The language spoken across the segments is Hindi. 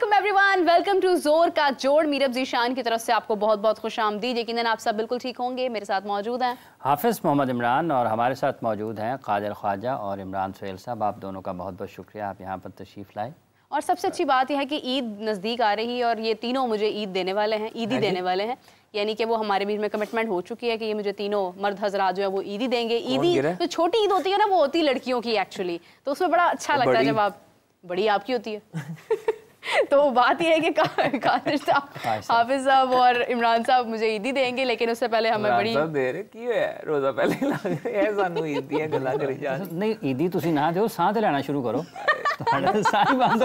वेलकम एवरीवन, वेलकम टू जोर का जोड़। मीरब जीशान की तरफ से आपको बहुत बहुत खुशामदीद। यकीनन आप सब बिल्कुल ठीक होंगे। मेरे साथ मौजूद हैं हाफिज़ मोहम्मद इमरान और हमारे साथ मौजूद हैं कादिर ख्वाजा और इमरान सुहेल साहब। आप दोनों का बहुत बहुत शुक्रिया, आप यहाँ पर तशरीफ़ लाए। और सबसे अच्छी बात यह है कि ईद नज़दीक आ रही है और ये तीनों मुझे ईद देने वाले हैं, ईदी देने वाले हैं। यानी कि वो हमारे बीच में कमिटमेंट हो चुकी है कि ये मुझे तीनों मर्द हजरात जो है वो ईदी देंगे। ईदी जो छोटी ईद होती है ना, वो होती है लड़कियों की एक्चुअली, तो उसमें बड़ा अच्छा लगता है जब आप बड़ी आपकी होती है। तो बात यह है कि कादिर साहब, हाफिज साहब और इमरान साहब मुझे ईदी देंगे, लेकिन उससे पहले हमें बड़ी दे रहे क्यों है रोजा पहले लग रहा है सानू ईदी है गला करी जा नहीं ईदी तुसी ना दो सांत लेना शुरू करो। सारी बंद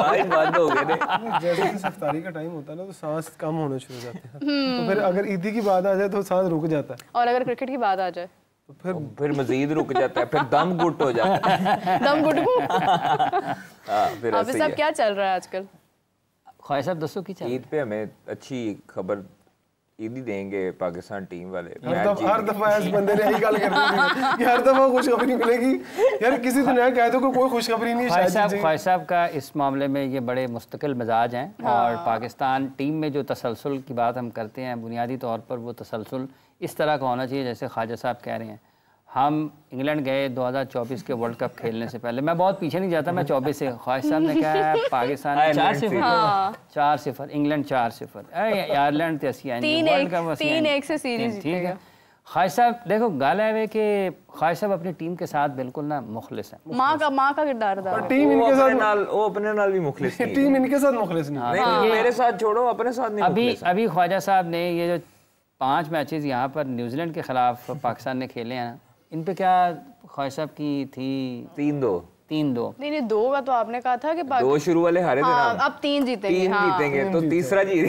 हो गए ने। जैसे कि इफ्तारी का टाइम होता है ना, तो सांस कम होने शुरू हो जाते हैं। तो फिर अगर ईदी की बात आ जाए तो सांस रुक जाता है, और अगर क्रिकेट की बात आ जाए तो फिर मजीद रुक जाता है, फिर दम घुट हो जाता है। दम घुट। फिर हाफिज साहब क्या चल रहा है आजकल? ख्वाजा साहब दसो की ईद पे हमें अच्छी खबर ईद ही देंगे पाकिस्तान टीम वाले। हर दफा ऐसे बंदे ने यही गल करनी कि हर दफा खुशखबरी मिलेगी। यार किसी दिन कह दो कि कोई खुशखबरी नहीं है। ख्वाजा साहब का इस मामले में ये बड़े मुस्तकिल मिजाज हैं। और पाकिस्तान टीम में जो तसलसल की बात हम करते हैं, बुनियादी तौर पर वो तसलसल इस तरह का होना चाहिए जैसे ख्वाजा साहब कह रहे हैं। हम इंग्लैंड गए 2024 के वर्ल्ड कप खेलने से पहले, मैं बहुत पीछे नहीं जाता, मैं 24 से ख्वाजा साहब ने कहा है पाकिस्तान 4-0 इंग्लैंड 4-0 आयरलैंड 3-1 से सीरीज ठीक है। ख्वाजा साहब देखो गल है कि ख्वाजा साहब अपनी टीम के साथ बिल्कुल ना मुखलिस है। माँ का किरदार अदा है। टीम इनके साथ वो अपने नाल भी मुखलिस नहीं। टीम इनके साथ मुखलिस नहीं। मेरे साथ छोड़ो, अपने साथ नहीं। अभी ख्वाजा साहब ने ये जो 5 मैचेस यहाँ पर न्यूजीलैंड के खिलाफ पाकिस्तान ने खेले हैं, इन पे क्या ख्वाजा साहब की थी? 3-2 नहीं 2 का तो आपने कहा था कि 2 शुरू वाले हारे थे ना, अब 3 जीतेंगे। 3 जीतेंगे तो तीसरा जीत।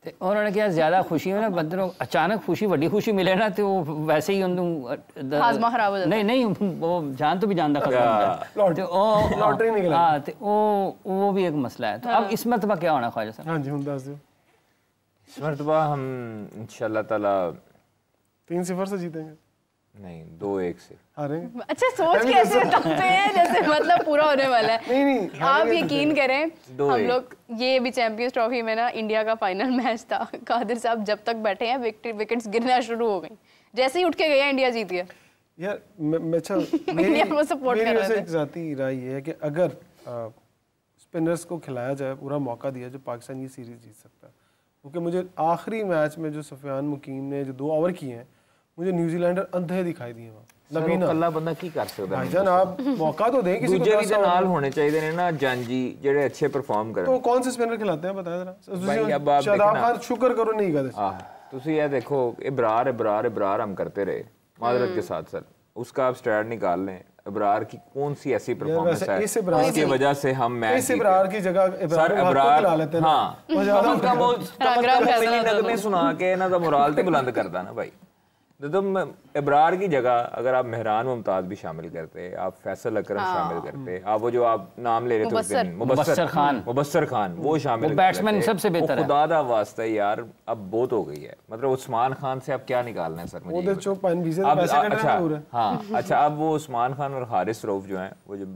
उन्होंने क्या ज्यादा खुशी है ना बंदे को, अचानक खुशी बड़ी खुशी मिले ना तो वैसे ही हाजमा खराब हो जाता है। नहीं वो जान तो भी जानता खत्म लॉटरी निकला। हाँ तो वो भी एक मसला है। तो अब इस मरतबा क्या होना ख्वाजा साहब? हाँ जी हम दस दो इस मरतबा हम इंशाल्लाह ताला 3-0 से जीतेंगे। नहीं 2-1 से हारेंगे। अच्छा सोच कैसे बताते हैं जैसे मतलब पूरा होने वाला है। नहीं आप यकीन करें, हम लोग ये भी चैंपियंस ट्रॉफी में ना, इंडिया का फाइनल मैच था, कादिर साहब जब तक बैठे हैं विकेट्स गिरना शुरू हो गई, जैसे ही उठ के गए इंडिया जीत गया। यार मैं इंडिया को सपोर्ट कर रहे थे। एक जाती राय ये है कि अगर स्पिनर्स को खिलाया जाए, पूरा मौका दिया, जो पाकिस्तान ये सीरीज जीत सकता है। क्योंकि मुझे आखिरी मैच में जो सुफियान मुकीम ने जो 2 ओवर किए हैं, मुझे न्यूजीलैंडर अंधे दिखाई दिए वहां। नबीना कल्ला बंदा की कर सकता है भाईजान, आप मौका तो दें किसी को। दूसरे भी नाल होने चाहिए ने ना जानजी जेड़े अच्छे परफॉर्म करें। तो कौन से स्पिनर खिलाते हैं बताया भाई, अब जरा। आप शादाब खान शुक्र करो नहीं कहते। तुसी ये देखो इब्रार हम करते रहे माजरत के साथ सर, उसका आप स्टैट निकाल लें। इब्रार की कौन सी ऐसी परफॉर्मेंस है जिसकी वजह से हम मैच इब्रार की जगह इब्रार ला लेते हैं। हाँ वो ज्यादा नगमे सुना के ना तो मोराल ते बुलंद करता ना भाई। तो इब्रार की जगह अगर आप मेहरान मुमताज भी शामिल करते, आप फैसल अकरम शामिल करते, आप वो जो आप नाम ले रहे थे उस दिन मुबस्सर खान वो शामिल, बैट्समैन सबसे बेहतर है। खुदा दा वास्ता यार अब बहुत हो गई है। मतलब उस्मान खान से अब क्या निकालना है सर मुझे? अच्छा अब वो उस्मान खान और हारिस रऊफ जो हैं, वो जो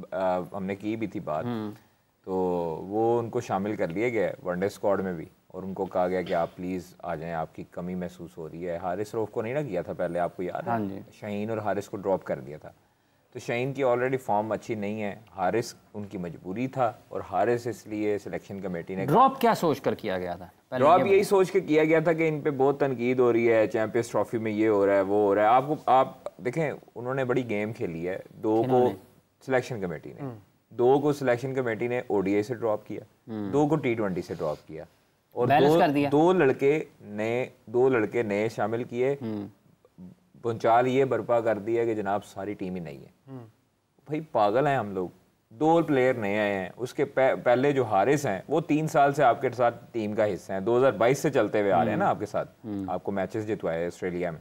हमने की भी थी बात, तो वो उनको शामिल कर लिया गया वनडे स्क्वाड में भी, और उनको कहा गया कि आप प्लीज़ आ जाएं, आपकी कमी महसूस हो रही है। हारिस रऊफ को नहीं ना किया था पहले, आपको याद है? शाहीन और हारिस को ड्रॉप कर दिया था। तो शाहीन की ऑलरेडी फॉर्म अच्छी नहीं है, हारिस उनकी मजबूरी था, और हारिस इसलिए सिलेक्शन कमेटी ने ड्रॉप क्या सोच कर किया गया था? ड्रॉप यही सोच के किया गया था कि इन पे बहुत तनकीद हो रही है, चैंपियंस ट्रॉफी में ये हो रहा है वो हो रहा है। आप देखें उन्होंने बड़ी गेम खेली है। 2 को सिलेक्शन कमेटी ने 2 को सिलेक्शन कमेटी ने ODI से ड्रॉप किया, 2 को T20 से ड्रॉप किया, और 2 लड़के नए शामिल किए। भूचाल ये बर्पा कर दिया कि जनाब सारी टीम ही नहीं है। भाई पागल हैं हम लोग। 2 प्लेयर नए आए हैं, उसके पहले जो हारिस हैं वो 3 साल से आपके साथ टीम का हिस्सा हैं, 2022 से चलते हुए आ रहे हैं ना आपके साथ, आपको मैचेस जितवाए ऑस्ट्रेलिया में,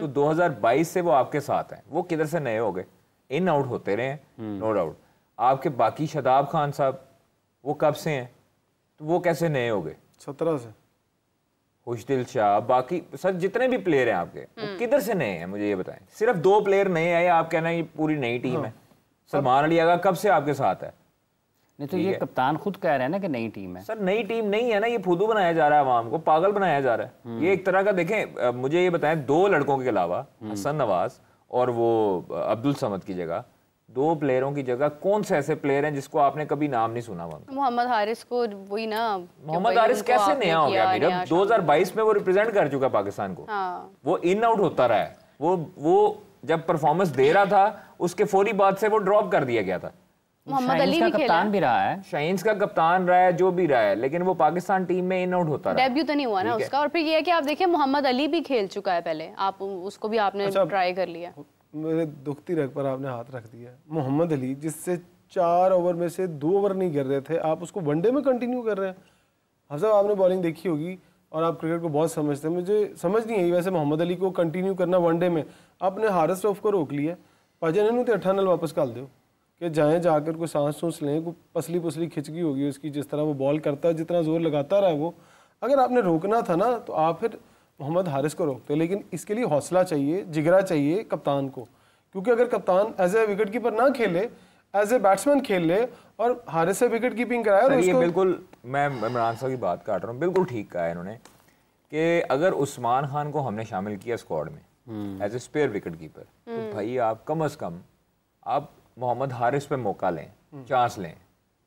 तो 2022 से वो आपके साथ हैं। वो किधर से नए हो गए? इन आउट होते रहे हैं, नो डाउट। आपके बाकी शादाब खान साहब वो कब से हैं, तो वो कैसे नए हो गए? 17 से। खुशदिल शाह, बाकी सर जितने भी प्लेयर हैं आपके, वो किधर से नए हैं मुझे ये बताएं। सिर्फ 2 प्लेयर नए आए, आप कहना ये पूरी नई टीम है। सलमान अली आगा कब से आपके साथ है? नहीं तो ये कप्तान खुद कह रहे हैं ना कि नई टीम है। सर नई टीम नहीं है ना, ये फुदू बनाया जा रहा है, आवाम को पागल बनाया जा रहा है। ये एक तरह का देखें, मुझे ये बताएं, 2 लड़कों के अलावा हसन नवाज और वो अब्दुल समद की जगह, 2 प्लेयरों की जगह कौन से ऐसे प्लेयर हैं जिसको आपने कभी नाम नहीं सुना हुआ? मोहम्मद हारिस को वही ना, मोहम्मद हारिस कैसे नया हो गया? फिर 2022 में वो रिप्रेजेंट कर चुका पाकिस्तान को। वो इन आउट होता रहा है, वो जब परफॉर्मेंस दे रहा था उसके फौरी बाद से वो ड्रॉप कर दिया गया था। मोहम्मद अली भी कप्तान भी रहा है, शाहीन का कप्तान रहा है, जो भी रहा है, लेकिन वो पाकिस्तान टीम में इन आउट होता रहा। डेब्यू तो नहीं हुआ ना उसका। और फिर ये है कि आप देखिए मोहम्मद अली भी खेल चुका है पहले, आप उसको भी आपने ट्राई कर लिया। मेरे दुखती रग पर आपने हाथ रख दिया। मोहम्मद अली जिससे 4 ओवर में से 2 ओवर नहीं कर रहे थे, आप उसको वनडे में कंटिन्यू कर रहे हैं। हसन, आपने बॉलिंग देखी होगी और आप क्रिकेट को बहुत समझते हैं, मुझे समझ नहीं आई वैसे मोहम्मद अली को कंटिन्यू करना वनडे में। आपने हारिस रऊफ को रोक लिया, पाजन तो 18 वापस काल दो कि जाएँ जाकर कोई सांस सूस लें, कोई पसली पुसली खिंचगी होगी उसकी, जिस तरह वो बॉल करता है, जितना जोर लगाता रहा वो। अगर आपने रोकना था ना तो आप फिर मोहम्मद हारिस को रोकते, लेकिन इसके लिए हौसला चाहिए, जिगरा चाहिए कप्तान को। क्योंकि अगर कप्तान एज ए विकेट कीपर ना खेले, एज ए बैट्समैन खेल ले और हारिस से विकेट कीपिंग कराए। और ये बिल्कुल, मैं इमरान साहब की बात काट रहा हूँ, बिल्कुल ठीक कहा है इन्होंने कि अगर उस्मान खान को हमने शामिल किया स्क्वाड में as a spare wicketkeeper, तो भाई आप कम अज कम आप मोहम्मद हारिस पे मौका लें, चांस लें।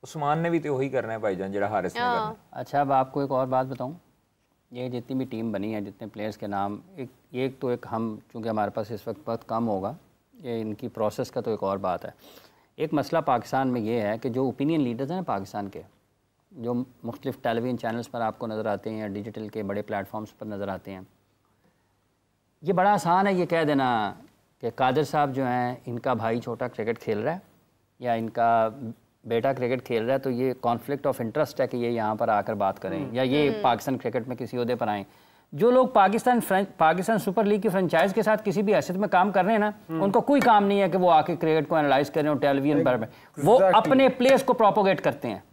उस्मान ने भी तो वही करना है भाईजान, जरा हारिस ने करना। अच्छा, अब आपको एक और बात बताऊं, ये जितनी भी टीम बनी है, जितने प्लेयर्स के नाम, एक हम चूँकि हमारे पास इस वक्त बहुत कम होगा, ये इनकी प्रोसेस का तो एक और बात है। एक मसला पाकिस्तान में ये है कि जो ओपिनियन लीडर्स हैं पाकिस्तान के, जो मुख्तलिफ टेलीविज़न चैनल्स पर आपको नज़र आते हैं या डिजिटल के बड़े प्लेटफॉर्म्स पर नज़र आते हैं, ये बड़ा आसान है ये कह देना कि कादर साहब जो हैं, इनका भाई छोटा क्रिकेट खेल रहा है या इनका बेटा क्रिकेट खेल रहा है, तो ये कॉन्फ्लिक्ट ऑफ इंटरेस्ट है कि ये यहाँ पर आकर बात करें या ये पाकिस्तान क्रिकेट में किसी ओहदे पर आएँ। जो लोग पाकिस्तान सुपर लीग की फ्रेंचाइज के साथ किसी भी हैसियत में काम कर रहे हैं ना, उनको कोई काम नहीं है कि वो आके क्रिकेट को एनालाइज करें और टेलीविजन पर वो अपने प्लेयर्स को प्रोपोगेट करते हैं,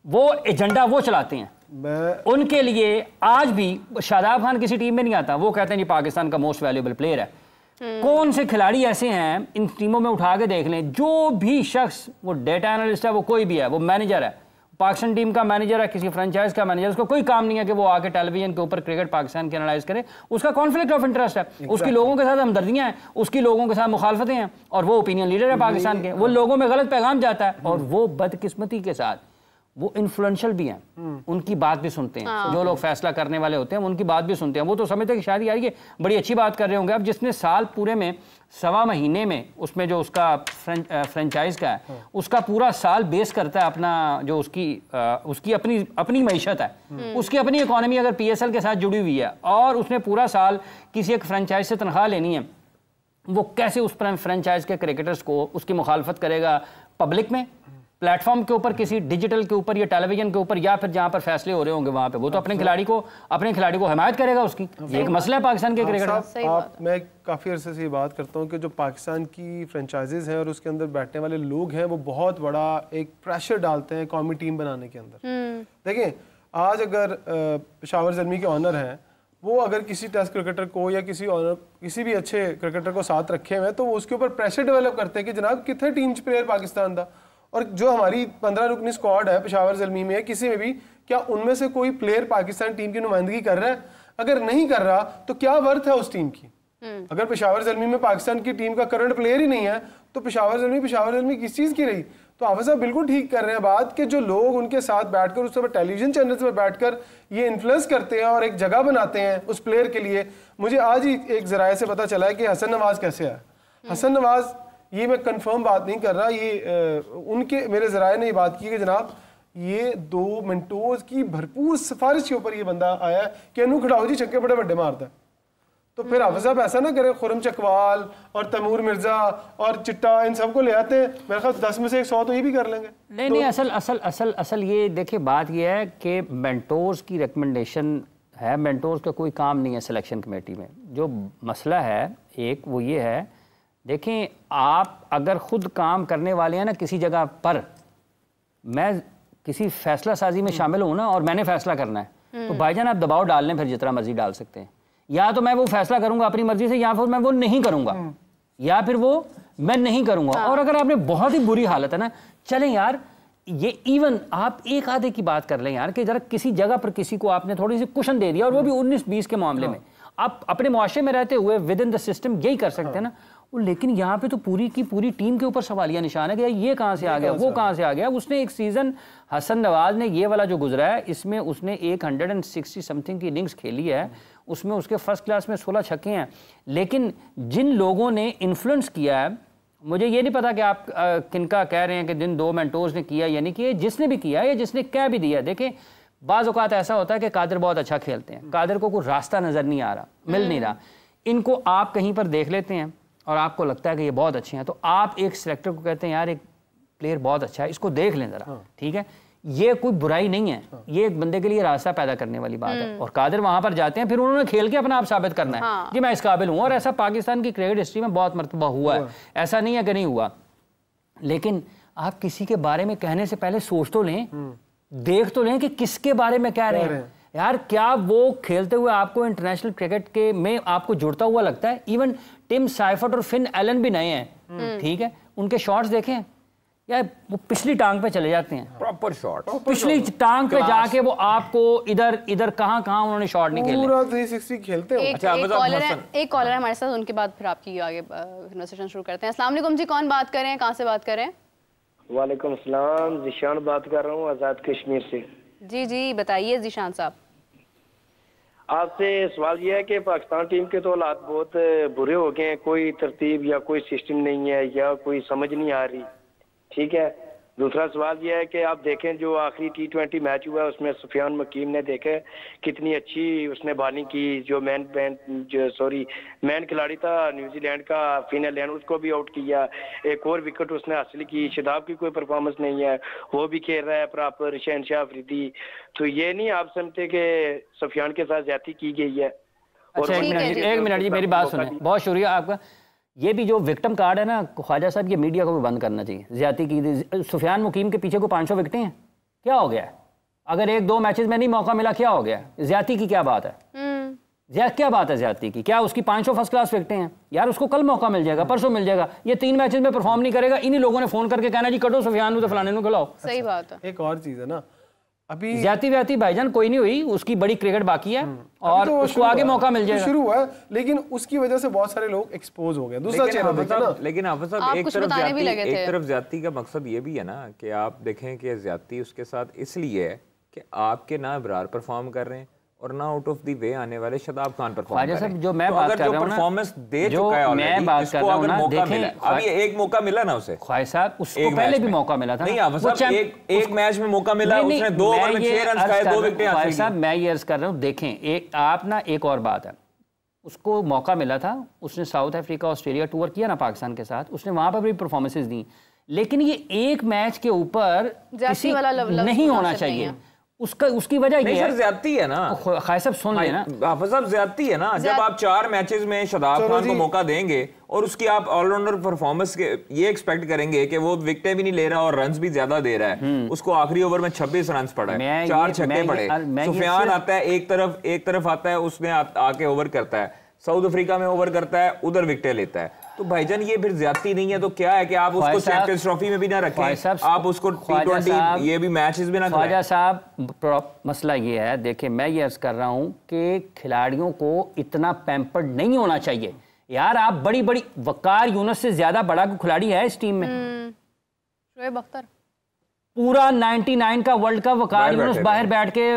वो एजेंडा वो चलाते हैं। उनके लिए आज भी शादाब खान किसी टीम में नहीं आता, वो कहते हैं जी पाकिस्तान का मोस्ट वैल्यूएबल प्लेयर है। कौन से खिलाड़ी ऐसे हैं इन टीमों में, उठा के देख लें, जो भी शख्स, वो डेटा एनालिस्ट है, वो कोई भी है, वो मैनेजर है, पाकिस्तान टीम का मैनेजर है, किसी फ्रेंचाइज का मैनेजर, उसको कोई काम नहीं है कि वो आके टेलीविजन के ऊपर क्रिकेट पाकिस्तान की एनालाइज करे। उसका कॉन्फ्लिक्ट ऑफ इंटरेस्ट है, उसकी लोगों के साथ हमदर्दियां हैं, उसकी लोगों के साथ मुखालफतें हैं, और वो ओपिनियन लीडर है पाकिस्तान के, वो लोगों में गलत पैगाम जाता है, और वो बदकिस्मती के साथ वो इन्फ्लुएंशियल भी हैं, उनकी बात भी सुनते हैं। जो लोग फैसला करने वाले होते हैं उनकी बात भी सुनते हैं। वो तो समझते हैं कि शायद यार ये बड़ी अच्छी बात कर रहे होंगे। अब जिसने साल पूरे में 1.25 महीने में उसमें जो उसका फ्रेंचाइज का है, उसका पूरा साल बेस करता है अपना, जो उसकी अपनी मईशत है, उसकी अपनी इकॉनमी अगर PSL के साथ जुड़ी हुई है, और उसने पूरा साल किसी एक फ्रेंचाइज से तनख्वाह लेनी है, वो कैसे उस फ्रेंचाइज के क्रिकेटर्स को उसकी मुखालफत करेगा पब्लिक में, प्लेटफॉर्म के ऊपर, किसी डिजिटल के ऊपर या टेलीविजन के ऊपर, या फिर जहां पर फैसले हो रहे होंगे वहां पे, वो तो अपने खिलाड़ी को हिमायत करेगा उसकी। ये एक मसला है पाकिस्तान के क्रिकेट का। मैं काफ़ी अरसे से ये बात करता हूँ कि जो पाकिस्तान की फ्रेंचाइजेज हैं और उसके अंदर बैठने वाले लोग हैं, वो बहुत बड़ा एक प्रेशर डालते हैं कौमी टीम बनाने के अंदर। देखें, आज अगर पेशावर ज़ल्मी के ऑनर हैं, वो अगर किसी टेस्ट क्रिकेटर को या किसी भी अच्छे क्रिकेटर को साथ रखे हुए हैं, तो वो उसके ऊपर प्रेशर डेवलप करते हैं कि जनाब कितने टीम प्लेयर पाकिस्तान का, और जो हमारी 15 रुकनी स्क्वाड है पेशावर ज़ल्मी में, किसी में भी, क्या उनमें से कोई प्लेयर पाकिस्तान टीम की नुमाइंदगी कर रहा है? अगर नहीं कर रहा तो क्या वर्थ है उस टीम की? अगर पेशावर ज़ल्मी में पाकिस्तान की टीम का करंट प्लेयर ही नहीं है, तो पेशावर ज़ल्मी किस चीज़ की रही? तो हाफिज़ साहब बिल्कुल ठीक कर रहे हैं बात कि जो लोग उनके साथ बैठकर उस पर टेलीविजन चैनल्स पर बैठकर ये इन्फ्लुएंस करते हैं और एक जगह बनाते हैं उस प्लेयर के लिए। मुझे आज ही एक ज़राए से पता चला है कि हसन नवाज कैसे है। हसन नवाज, ये मैं कंफर्म बात नहीं कर रहा, ये उनके मेरे ज़राए ने ये बात की कि जनाब ये 2 मिनटों की भरपूर सिफारिश के ऊपर ये बंदा आया है कि अनु खड़ाऊ जी छक्के बड़े बड़े मारता है। तो फिर हाफिज़ साहब ऐसा ना करें, खुरम चकवाल और तैमूर मिर्जा और चिट्टा, इन सबको ले आते हैं, मेरे ख्याल 10 में से 100 तो ये भी कर लेंगे। नहीं, असल ये देखिए, बात ये है कि मेंटोर्स की रिकमेंडेशन है, मेंटोर्स का कोई काम नहीं है सिलेक्शन कमेटी में। जो मसला है एक, वो ये है, देखें, आप अगर खुद काम करने वाले हैं ना किसी जगह पर, मैं किसी फैसला साजी में शामिल हूँ ना और मैंने फैसला करना है, तो भाईजान आप दबाव डाल लें, फिर जितना मर्जी डाल सकते हैं। या तो मैं वो फैसला करूंगा अपनी मर्जी से, या फिर मैं वो नहीं करूंगा, या फिर वो मैं नहीं करूंगा। और अगर आपने बहुत ही बुरी हालत है ना, चलें यार, ये इवन आप एक आधे की बात कर लें यार कि जरा किसी जगह पर किसी को आपने थोड़ी सी कुशन दे दिया और वो भी 19-20 के मामले में, आप अपने मुआशरे में रहते हुए विद इन द सिस्टम यही कर सकते हैं ना। लेकिन यहाँ पे तो पूरी की पूरी टीम के ऊपर सवालिया निशान है कि ये कहाँ से आ गया, वो कहाँ से आ गया। उसने एक सीज़न हसन नवाज ने ये वाला जो गुजरा है इसमें उसने 160 समथिंग की इनिंग्स खेली है, उसमें उसके फर्स्ट क्लास में 16 छक्के हैं। लेकिन जिन लोगों ने इन्फ्लुएंस किया है, मुझे ये नहीं पता कि आप किनका कह रहे हैं कि जिन 2 मेंटोर्स ने किया, यानी कि जिसने भी किया या जिसने कह भी दिया। देखें बाज़ औक़ात ऐसा होता है कि कादिर बहुत अच्छा खेलते हैं, कादिर को कोई रास्ता नज़र नहीं आ रहा, मिल नहीं रहा, इनको आप कहीं पर देख लेते हैं और आपको लगता है कि ये बहुत अच्छे हैं, तो आप एक सिलेक्टर को कहते हैं यार एक प्लेयर बहुत अच्छा है, इसको देख लें ज़रा, ठीक है। ये कोई बुराई नहीं है, ये एक बंदे के लिए रास्ता पैदा करने वाली बात है। और कादिर वहां पर जाते हैं, फिर उन्होंने खेल के अपना आप साबित करना है कि मैं इस काबिल हूँ। और ऐसा पाकिस्तान की क्रिकेट हिस्ट्री में बहुत मरतबा हुआ है, ऐसा नहीं है कि नहीं हुआ। लेकिन आप किसी के बारे में कहने से पहले सोच तो लें, देख तो लें कि किसके बारे में कह रहे हैं यार। क्या वो खेलते हुए आपको इंटरनेशनल क्रिकेट के में आपको जुड़ता हुआ लगता है? इवन टिम साइफर्ट और फिन एलन भी नए हैं, ठीक है, उनके शॉट्स देखें यार, वो पिछली टांग पे चले जाते हैं, प्रॉपर शॉट, पिछली टांग पे जाके वो आपको इधर इधर कहाँ उन्होंने शॉट नहीं खेले, पूरा 360 खेलते हैं। अच्छा, एक कॉलर है हमारे साथ, उनके बाद फिर आपकी आगे कन्वर्सेशन शुरू करते हैं। अस्सलाम वालेकुम जी, कौन बात कर रहे हैं, कहाँ से बात कर रहे हैं? वालेकुम सलाम, जिशान बात कर रहा हूँ आज़ाद कश्मीर से। जी जी बताइए जिशान साहब। आपसे सवाल यह है कि पाकिस्तान टीम के तो हालात बहुत बुरे हो गए हैं, कोई तरतीब या कोई सिस्टम नहीं है या कोई समझ नहीं आ रही, ठीक है। दूसरा सवाल यह है कि आप देखें जो आखिरी T20 मैच हुआ है उसमें सुफियान मकीम ने देखे कितनी अच्छी उसने बॉलिंग की, जो मैन खिलाड़ी था न्यूजीलैंड का फिनल लैंड, उसको भी आउट किया, एक और विकेट उसने हासिल की। शदाब की कोई परफॉर्मेंस नहीं है, वो भी खेल रहा है प्रॉपर, शहनशाह अफरीदी। तो ये नहीं आप समझते कि सुफियान के साथ ज्यादती की गई है? अच्छा, एक मिनट जी मेरी बात सुने, बहुत शुक्रिया आपका। ये भी जो विक्टिम कार्ड है ना ख्वाजा साहब, ये मीडिया को भी बंद करना चाहिए। ज्यादती की सुफियान मुकीम के पीछे को 500 विकेटें हैं, क्या हो गया है? अगर 1-2 मैचेस में नहीं मौका मिला क्या हो गया? ज्यादती की क्या बात है? क्या बात है ज्यादती की? क्या उसकी 500 फर्स्ट क्लास विकेटें हैं यार, उसको कल मौका मिल जाएगा, परसों मिल जाएगा। ये 3 मैचेस में परफॉर्म नहीं करेगा, इन्हीं लोगों ने फोन करके कहना जी कटो सुफियान तो फलाने को खिलाओ। सही बात है। एक और चीज है ना, अभी ज्यादती भाईजान कोई नहीं हुई, उसकी बड़ी क्रिकेट बाकी है और तो उसको आगे मौका मिल जाएगा। शुरू हुआ है, लेकिन उसकी वजह से बहुत सारे लोग एक्सपोज हो गए। दूसरा चेहरा देखिए ना, लेकिन हाफिज साहब एक तरफ ज्यादती का मकसद ये भी है ना कि आप देखें कि ज्यादती उसके साथ इसलिए है कि आपके ना अबरार परफॉर्म कर रहे हैं और ना आउट ऑफ द वे आने वाले शदाब खान परफॉर्म कर रहे हैं। जो मैं बात कर रहा हूं ना, परफॉर्मेंस दे चुका है ऑलरेडी, मैं बात कर रहा हूं ना, देखें अभी एक मौका मिला ना उसे, ख्वाजा साहब उसको पहले भी मौका मिला था। नहीं हाफिज साहब, एक मैच में मौका मिला, उसने 2 ओवर में 6 रन खाए, 2 विकेटें हासिल की। ख्वाजा साहब मैं ये अर्ज कर रहा हूं, देखें आप ना एक और बात है, उसको मौका मिला था, उसने साउथ अफ्रीका ऑस्ट्रेलिया टूर किया ना पाकिस्तान के साथ, उसने वहां पर भी परफॉर्मेंसेज दी। लेकिन ये एक मैच के ऊपर किसी नहीं होना चाहिए, उसकी वजह ये है ज्यादती है ना। ख्वाजा साहब सुन लेना, हाफिज साहब ज्यादती है ना, जब आप 4 मैचेस में शदाब खान को मौका देंगे और उसकी आप ऑलराउंडर परफॉर्मेंस के ये एक्सपेक्ट करेंगे कि वो विकेटें भी नहीं ले रहा और रन्स भी ज्यादा दे रहा है, उसको आखिरी ओवर में 26 रन पड़ा है, 4 छक्के पड़े। सुफियान आता है एक तरफ आता है, उसने आके ओवर करता है, साउथ अफ्रीका में ओवर करता है, उधर विकेटें लेता है। तो भाईजान ये फिर ज्यादती नहीं है तो क्या है कि आप उसको चैंपियंस ट्रॉफी में भी ना रखें, आप उसको T20 ये भी मैचेस भी ना करें। ख्वाजा साहब मसला ये है, देखिए मैं ये अर्ज कर रहा हूँ कि खिलाड़ियों को इतना पैम्पर्ड नहीं होना चाहिए यार। आप बड़ी वकार यूनुस से ज्यादा बड़ा खिलाड़ी है इस टीम में, शोएब अख्तर पूरा 99 का वर्ल्ड कप वकार यूनुस बाहर बैठ के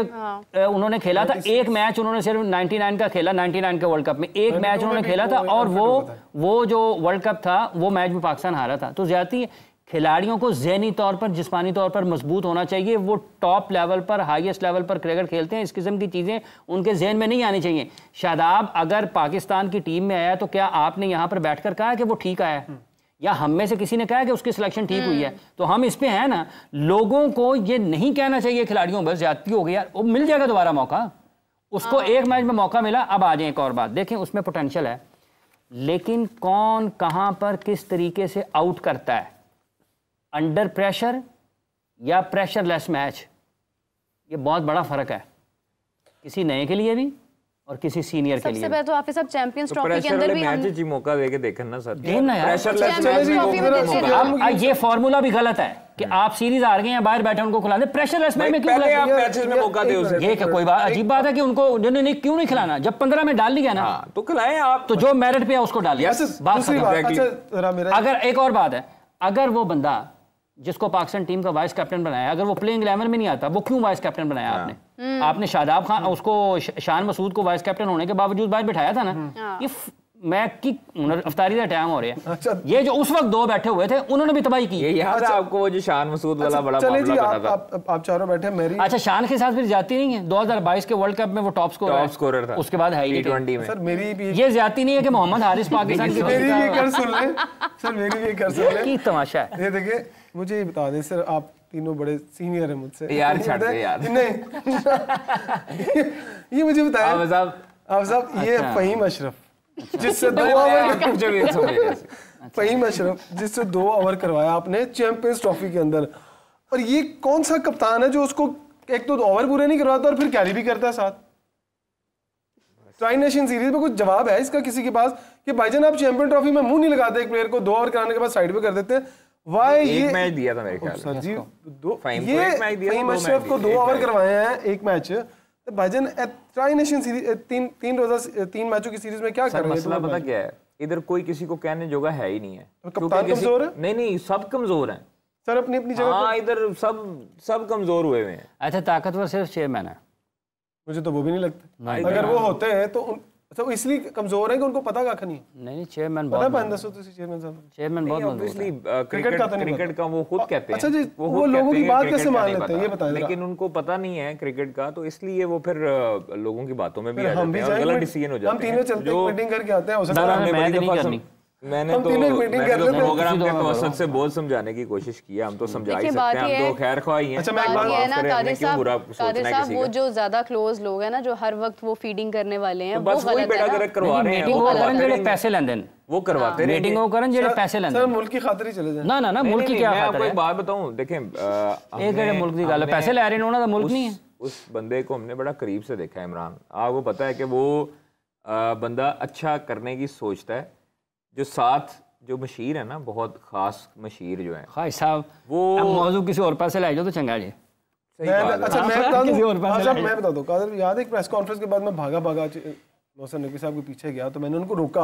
उन्होंने खेला था। एक मैच उन्होंने सिर्फ 99 का खेला, 99 के वर्ल्ड कप में एक मैच उन्होंने खेला था और वो जो वर्ल्ड कप था वो मैच में पाकिस्तान हारा था। तो ज्यादती खिलाड़ियों को ज़हनी तौर पर, जिस्मानी तौर पर मजबूत होना चाहिए। वो टॉप लेवल पर, हाईएस्ट लेवल पर क्रिकेट खेलते हैं, इस किस्म की चीज़ें उनके जहन में नहीं आनी चाहिए। शादाब अगर पाकिस्तान की टीम में आया तो क्या आपने यहाँ पर बैठकर कहा कि वो ठीक आया, या हम में से किसी ने कहा कि उसकी सिलेक्शन ठीक हुई है? तो हम इस पे हैं ना, लोगों को ये नहीं कहना चाहिए खिलाड़ियों बस ज्यादती हो गई यार, वो मिल जाएगा दोबारा मौका, उसको एक मैच में मौका मिला, अब आ जाए। एक और बात देखें, उसमें पोटेंशियल है, लेकिन कौन कहां पर किस तरीके से आउट करता है, अंडर प्रेशर या प्रेशरलेस मैच, ये बहुत बड़ा फर्क है किसी नए के लिए भी और किसी सीनियर के लिए। सबसे पहले तो हाफिज साहब चैंपियंस ट्रॉफी के अंदर भी हम मैच जी मौका देके देखन ना सर, देना यार, चैंपियंस ट्रॉफी में देते हैं। अब ये फार्मूला भी गलत है कि आप सीरीज हार गए हैं, बाहर बैठे उनको खिला दे, प्रेशर लेस में क्यों पहले आप मैचेस में मौका दे उसे। ये क्या कोई बात अजीब बात है कि उनको नहीं क्यों नहीं खिलाना? जब 15 में डाल दिया ना तो खिलाएं आप, तो जो मेरिट पे है उसको डालिए। अगर एक और बात है, अगर वो बंदा जिसको पाकिस्तान टीम का वाइस कैप्टन बनाया, अगर वो प्लेइंग 11 में नहीं आता, वो क्यों वाइस कैप्टन बनाया आपने? आपने शादाब खान उसको शान मसूद को वाइस कैप्टन होने के बावजूद बाहर बिठाया था ना। ये मैं की अफ्तारी का टाइम हो रहा है। अच्छा। ये जो उस वक्त दो बैठे हुए थे उन्होंने भी तबाही की। ये याद है आपको वो जो शान मसूद वाला बड़ा मामला बना था? आप चारों बैठे मेरी। अच्छा, शान के साथ फिर जाती नहीं है? 2022 के वर्ल्ड कप में वो टॉप स्कोरर था, उसके बाद है T20 में। सर मेरी भी ये ज्यादा नहीं है कि मोहम्मद हारिस पाकिस्तान की मेरी भी कर सुन ले सर, मेरी भी कर सुन ले। की तमाशा है ये देखिए, मुझे ये बता दें सर, आप तीनों बड़े सीनियर हैं मुझसे यार, छाड़ दे यार। नहीं ये मुझे बताया आप साहब, ये फहीम अशरफ जिससे 2 ओवर फहीम अशरफ जिससे 2 ओवर करवाया आपने चैंपियंस ट्रॉफी के अंदर, और ये कौन सा कप्तान है जो उसको एक तो ओवर पूरे नहीं करवाता और फिर कैरी भी करता है साथ? ट्राई नेशन सीरीज में कुछ जवाब है इसका किसी के पास कि भाईजान आप चैंपियन ट्रॉफी में मुंह नहीं लगाते एक प्लेयर को, 2 ओवर कराने के बाद साइड पे कर देते हैं? वाई ये मैच दिया था मेरे ख्याल सर जी, फहीम अशरफ को 2 ओवर करवाए हैं एक मैच। भाईजान ट्राई नेशन सीरीज 3 मैचों की सीरीज में क्या कर रहे हैं? मसला पता क्या है, इधर कोई किसी को कहने जोगा है ही नहीं है। कप्तान कमजोर है? नहीं, सब कमजोर हैं सर अपनी अपनी जगह। हाँ, इधर सब कमजोर हुए हैं। अच्छा, ताकतवर सिर्फ चेयरमैन है? मुझे तो वो भी नहीं लगता। अगर वो होते हैं तो तो इसलिए कमजोर है कि उनको पता का नहीं। नहीं, चेयरमैन बहुत चेयरमैन बहुत ऑब्वियसली क्रिकेट का वो खुद कहते हैं। अच्छा जी, वो लोगों की बात कैसे मान लेते हैं ये बताएं। लेकिन उनको पता नहीं है क्रिकेट का, तो इसलिए वो फिर लोगों की बातों में भी आ जाते हैं और गलत डिसीजन हो जाते हैं। हम तीनों चलते हैं, मीटिंग करके आते हैं। मैंने तो प्रोग्राम के मकसद से बहुत समझाने की कोशिश की है। हम तो समझा ही सकते हैं, हम तो खैर ख्वाह ही हैं। अच्छा, मैं बात है ना कादिर साहब, वो जो ज्यादा क्लोज लोग हैं ना, जो हर वक्त वो फीडिंग करने वाले हैं, बस वही बेड़ा गर्क करवा रहे हैं। वो करन जेडे पैसे लेंदे ने, वो करवाते हैं। मीटिंग वो करन जेडे पैसे लेंदे। सर मुल्क की खातिर ही चले जाएं। ना मुल्क की क्या खातिर है? मैं आपको एक बात बताऊं, देखें, एक जेडे मुल्क की गल है, पैसे ले रहे हैं, उन्होंने तो मुल्क नहीं है। उस बंदे को हमने बड़ा करीब से देखा है, इमरान। आपको पता है कि वो बंदा अच्छा करने की सोचता है। जो साथ जो मशीर है ना, बहुत खास मशीर जो है खाई साहब, वो मौजूद किसी और पास से लाए जो तो चंगा जी। अच्छा, मैं बता दूं कादर, याद है एक प्रेस कॉन्फ्रेंस के बाद मैं भागा मौसम नकवी साहब के पीछे गया, तो मैंने उनको रोका।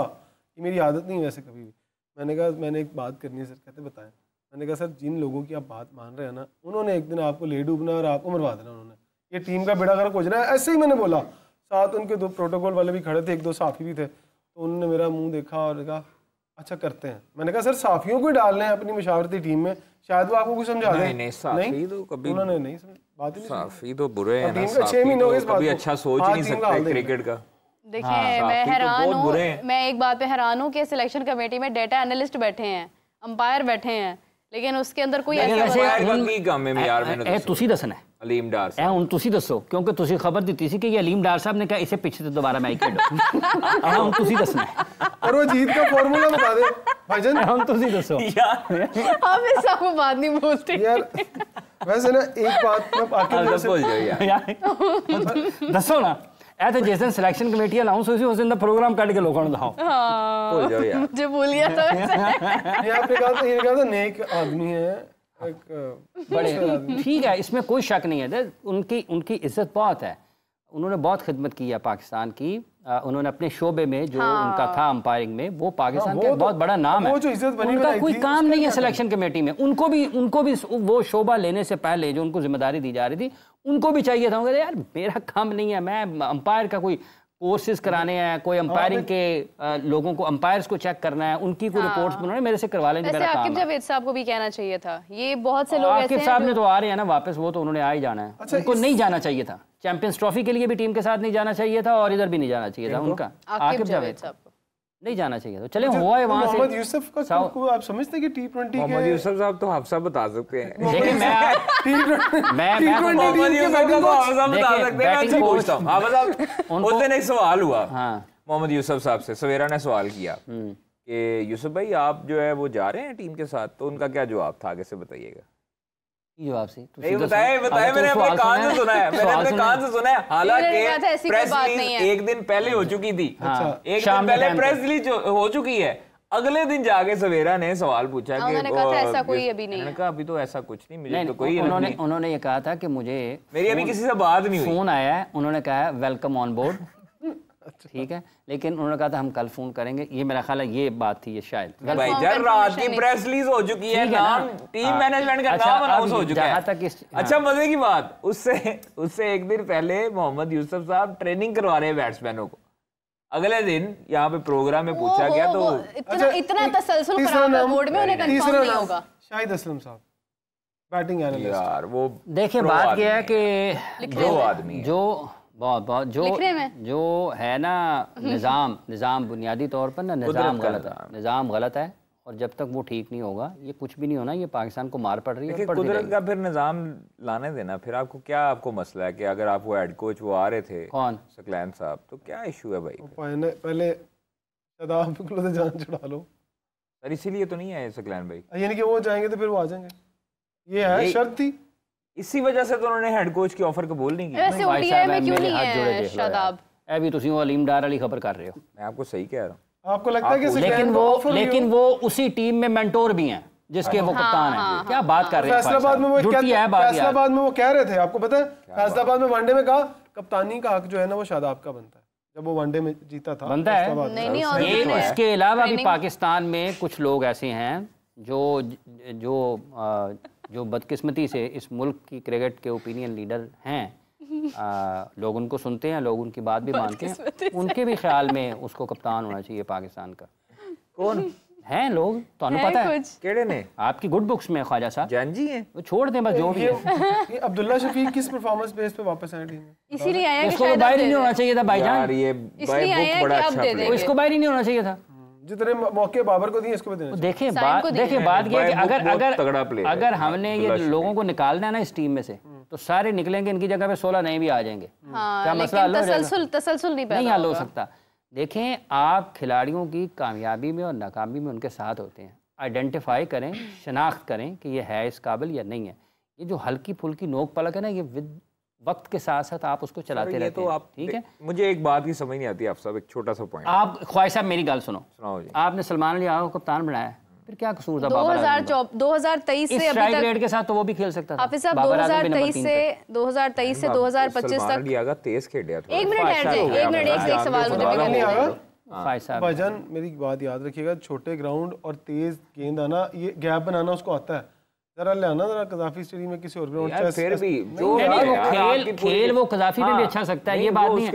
ये मेरी आदत नहीं है वैसे कभी भी। मैंने कहा मैंने एक बात करनी है सर। कहते बताएं। मैंने कहा सर, जिन लोगों की आप बात मान रहे हैं ना, उन्होंने एक दिन आपको ले डूबना और आपको मरवा देना। उन्होंने ये टीम का बेड़ा गर्क हो जाना, ऐसे ही मैंने बोला। साथ उनके 2 प्रोटोकॉल वाले भी खड़े थे, 1-2 साफी भी थे। तो उन्होंने मेरा मुंह देखा और कहा अच्छा करते हैं। मैंने कहा सर, साफियों को डाल लें अपनी मशावरती टीम में, शायद वो आपको कुछ समझा दें। नहीं, तो कभी उन्होंने नहीं बात ही नहीं। साफी तो बुरे हैं ना, 6 महीने हो गए इस बात को अच्छा सोच ही नहीं सकते क्रिकेट का। देखिए, मैं हैरान हूँ, मैं एक बात पे हैरान हूँ कि सिलेक्शन कमेटी में डेटा एनालिस्ट बैठे हैं, अंपायर बैठे हैं, लेकिन उसके अंदर कोई ਤੁਸੀਂ ਦੱਸਣਾ अलीम डार साहब ਹੁਣ ਤੁਸੀਂ ਦੱਸੋ ਕਿਉਂਕਿ ਤੁਸੀਂ ਖਬਰ ਦਿੱਤੀ ਸੀ ਕਿ ਇਹ ਅਲੀਮ ਡਾਰ ਸਾਹਿਬ ਨੇ ਕਿਹਾ इसे पीछे से दोबारा मैच खेलो। ਹੁਣ ਤੁਸੀਂ ਦੱਸਣਾ और वो जीत का फार्मूला बता दे भाईजान। ਹੁਣ ਤੁਸੀਂ ਦੱਸो आप इस सबको बात नहीं बोलते यार। वैसे ना एक बात मैं आखिर से बोल जाओ यार, ਦੱਸੋ ਨਾ। ਇਹ ਤਾਂ ਜਿਸ ਦਿਨ सिलेक्शन कमेटी अनाउंस हुई थी उस दिन ਦਾ प्रोग्राम ਕੱਢ ਕੇ ਲੋਕਾਂ ਨੂੰ ਦਿਖਾਓ। बोल जाओ यार, मुझे भूल गया था वैसे। ये आपने कहा था नेक आदमी है, एक बड़े ठीक है, इसमें कोई शक नहीं है। उनकी इज्जत बहुत है, उन्होंने बहुत खिदमत की है पाकिस्तान की। उन्होंने अपने शोबे में जो उनका था अंपायरिंग में, वो पाकिस्तान का बहुत बड़ा नाम है। वो जो इज्जत बनी उनका कोई काम नहीं है सिलेक्शन कमेटी में। उनको भी वो शोबा लेने से पहले जो उनको जिम्मेदारी दी जा रही थी, उनको भी चाहिए था। यार मेरा काम नहीं है, मैं अंपायर का कोई कोर्सेज कराने हैं, कोई अंपायरिंग के लोगों को अंपायर्स को चेक करना है, उनकी कोई रिपोर्ट्स उन्होंने मेरे से करवा लेंगे। मेरा काम है। आकिब जावेद साहब को भी कहना चाहिए था। ये बहुत से लोग ऐसे हैं। आकिब साहब ने तो आ रहे हैं ना वापस, वो तो उन्होंने आ ही जाना है। अच्छा, उनको नहीं जाना चाहिए था चैंपियंस ट्रॉफी के लिए भी, टीम के साथ नहीं जाना चाहिए था और इधर भी नहीं जाना चाहिए था उनका। आकिब जावेद साहब को नहीं जाना चाहिए था। चले हुआ है वहां से। मोहम्मद यूसुफ का को आप समझते हैं कि T20 मोहम्मद यूसुफ साहब तो आप सब बता सकते हैं। देखिए मैं मोहम्मद यूसुफ का तो आप सब बता सकते हैं। मैं पूछता हूं, आप बताओ। उस दिन एक सवाल हुआ मोहम्मद यूसुफ साहब से, सवेरा ने सवाल किया कि यूसुफ भाई आप जो है वो जा रहे हैं टीम के साथ, तो उनका क्या जवाब था, आगे से बताइएगा। जवाब से नहीं बताए मैंने अपने कान से सुना है, मैंने अपने कान से सुना है। हालांकि प्रेस रिलीज एक दिन पहले हो चुकी थी, एक दिन पहले प्रेस रिलीज हो चुकी है, अगले दिन जाके सवेरा ने सवाल पूछा कि उन्होंने कहा था ऐसा कोई अभी नहीं है। मैंने कहा अभी तो ऐसा कुछ नहीं, मुझे तो कोई उन्होंने ये कहा था कि मुझे मेरी अभी किसी से बात नहीं हुई, फोन आया है, उन्होंने कहा वेलकम ऑन बोर्ड, ठीक है, लेकिन उन्होंने कहा था हम कल फोन करेंगे, ये मेरा ख्याल है ये बात थी, ये शायद भाईजान रात की प्रेस रिलीज हो चुकी है, नाम टीम मैनेजमेंट का नाम अनाउंस हो चुका है। अच्छा मजे की बात, उससे एक दिन पहले मोहम्मद यूसुफ साहब ट्रेनिंग करवा रहे हैं बैट्समैनों को, अगले दिन यहाँ पे प्रोग्राम में पूछा गया तो इतना तसलसल खराब है बोर्ड में, उन्हें कंफर्म नहीं होगा। शाहिद असलम साहब बैटिंग एनालिस्ट यार, वो देखिए बात यह है कि जो आदमी जो बहुत जो है ना निज़ाम बुनियादी तौर पर ना निज़ाम गलत है, और जब तक वो ठीक नहीं होगा ये कुछ भी नहीं होना, ये पाकिस्तान को मार पड़ रही है। कुदरत का फिर निज़ाम लाने देना, फिर आपको मसला है कि अगर आपको हेड कोच वो आ रहे थे कौन सकलैन साहब, तो क्या इशू है भाई? पहले शादाब को जान छुड़ा लो सर, इसीलिए तो नहीं आए सकलैन भाई, यानी कि वो जाएंगे तो फिर वो आ जाएंगे, ये है शर्त थी, इसी वजह से तो उन्होंने हेड कोच की ऑफर कबूल नहीं की। वैसे ओडीआई में क्यों नहीं है शादाब? अभी तुम अलीम डार वाली खबर कर रहे हो, मैं आपको सही कह रहा हूँ। आपको लगता है कि लेकिन वो उसी टीम में मेंटोर भी हैं जिसके वो कप्तान हैं। क्या बात कर रहे हैं? फैसलाबाद में वो कह रहे थे, आपको पता है फैसलाबाद में वनडे में कहा कप्तानी का हक जो है ना वो शादाब का बनता है, जब वो वनडे में जीता था बनता है। इसके अलावा भी पाकिस्तान में कुछ लोग ऐसे हैं जो बदकिस्मती से इस मुल्क की क्रिकेट के ओपिनियन लीडर हैं, लोग उनको सुनते हैं, लोग उनकी बात भी मानते हैं, उनके भी ख्याल में उसको कप्तान होना चाहिए पाकिस्तान का। कौन हैं लोग? तो पता है केड़े ने? आपकी गुड बुक्स में ख्वाजा साहब जान जी हैं, वो छोड़ दें बस जो भी है। अब्दुल्ला शफीक किस परफॉर्मेंस बेस पे वापस आए टीम में? इसीलिए आया कि इसको बाहर ही नहीं होना चाहिए था भाईजान, यार ये बड़ा अच्छा इसको बाहर ही नहीं होना चाहिए था। जितने मौके बाबर को दिए इसको भी देना। देखिए बात ये है कि अगर हमने ये लोगों को निकालना है ना इस टीम में से, तो सारे निकलेंगे, इनकी जगह पे 16 नए भी आ जाएंगे। क्या मसला हल हो जाएगा? तसलसल नहीं हल हो सकता। देखें, आप खिलाड़ियों की कामयाबी में और नाकामी में उनके साथ होते हैं, आइडेंटिफाई करें, शनाख्त करें कि ये है इस काबिल या नहीं है। ये जो हल्की फुल्की नोक पलक है ना, ये वक्त के साथ साथ आप उसको चलाते रहते हैं। ठीक है, मुझे एक बात की समझ नहीं आती आप सब, एक छोटा सा पॉइंट। आप ख्वाहिश साहब मेरी गल सुनो जी। आपने सलमान अली आगा को कप्तान बनाया, फिर क्या कसूर था? 2023 से अभी तक रेट के साथ तो वो भी खेल सकता था। हाफिज साहब 2023 से 2025 तक लियागा तेज खेल था। एक मिनट एक सवाल मुझे भाईजान मेरी बात याद रखिएगा, छोटे ग्राउंड और तेज गेंद आना, ये गैप बनाना उसको आता है। जरा ले आना जरा कज़ाफी स्टेडियम में किसी और ग्राउंड, फिर भी जो खेल वो कज़ाफी में भी अच्छा सकता है, ये बात नहीं है।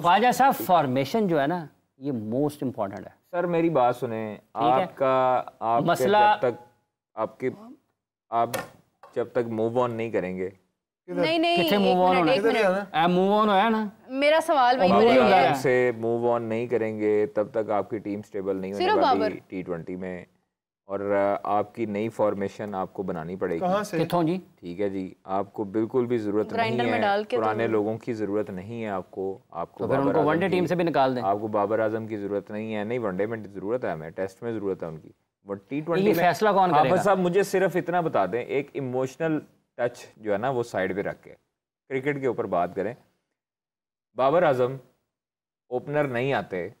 ख्वाजा साहब फॉर्मेशन जो है ना, ये मोस्ट इम्पोर्टेंट है। सर मेरी बात सुने, आप मसला आप जब तक मूव ऑन नहीं करेंगे, नहीं मूव ऑन होया ना, मेरा सवाल वही से मूव ऑन नहीं करेंगे तब तक आपकी टीम स्टेबल नहीं होने वाली T20 में, और आपकी नई फॉर्मेशन आपको बनानी पड़ेगी। कहाँ से? किथों जी? ठीक है जी, आपको बिल्कुल भी जरूरत नहीं है, पुराने लोगों की जरूरत नहीं है आपको तो फिर उनको वनडे टीम से भी निकाल दें। आपको बाबर आजम की जरूरत नहीं है, नहीं वनडे में जरूरत है, हमें टेस्ट में जरूरत है उनकी, वो T20 में फैसला कौन करेगा? आप साहब मुझे सिर्फ इतना बता दें, एक इमोशनल टच जो है ना वो साइड पे रख के क्रिकेट के ऊपर बात करें। बाबर आजम ओपनर नहीं आते,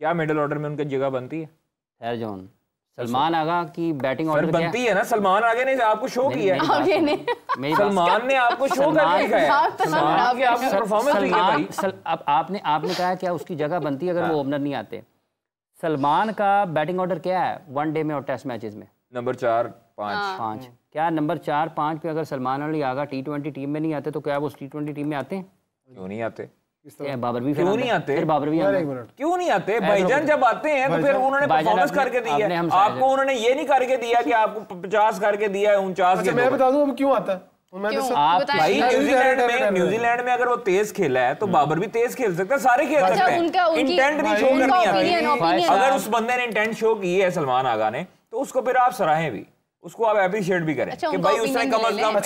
क्या मिडिल ऑर्डर में उनकी जगह बनती है? खैर जोन सलमान आगा की बैटिंग ऑर्डर बनती है ना, सलमान आगे ने आपको शो किया है, सलमान ने आपको शो करके दिखाया, सलमान की आपकी परफॉर्मेंस हुई है भाई। अब आपने कहा क्या उसकी जगह बनती है अगर वो ओपनर नहीं आते? सलमान का बैटिंग ऑर्डर क्या है वनडे में और टेस्ट मैचेस में? नंबर 4 5। क्या नंबर 4 5 पे अगर सलमान अली आगा T20 टीम में नहीं आते तो क्या वो T20 टीम में आते हैं? क्यों नहीं आते? बाबर भी क्यों नहीं आते? बाबर भी क्यों नहीं आते? भाईजान जब आते हैं तो फिर उन्होंने परफॉर्मेंस करके दी है, आपको उन्होंने ये नहीं करके दिया कि आपको 50 करके दिया है 49। मैं बता दूं अब क्यों आता है। भाई न्यूजीलैंड में अगर वो तेज खेला है तो बाबर भी तेज खेल सकता है, सारे खेल सकते हैं, इंटेंट भी शो करनी आती है। अगर उस बंदे ने इंटेंट शो की है सलमान आगा ने, तो उसको फिर आप सराहें भी। उसको आप अप्रिशिएट भी करें कि भाई उसने कम से कम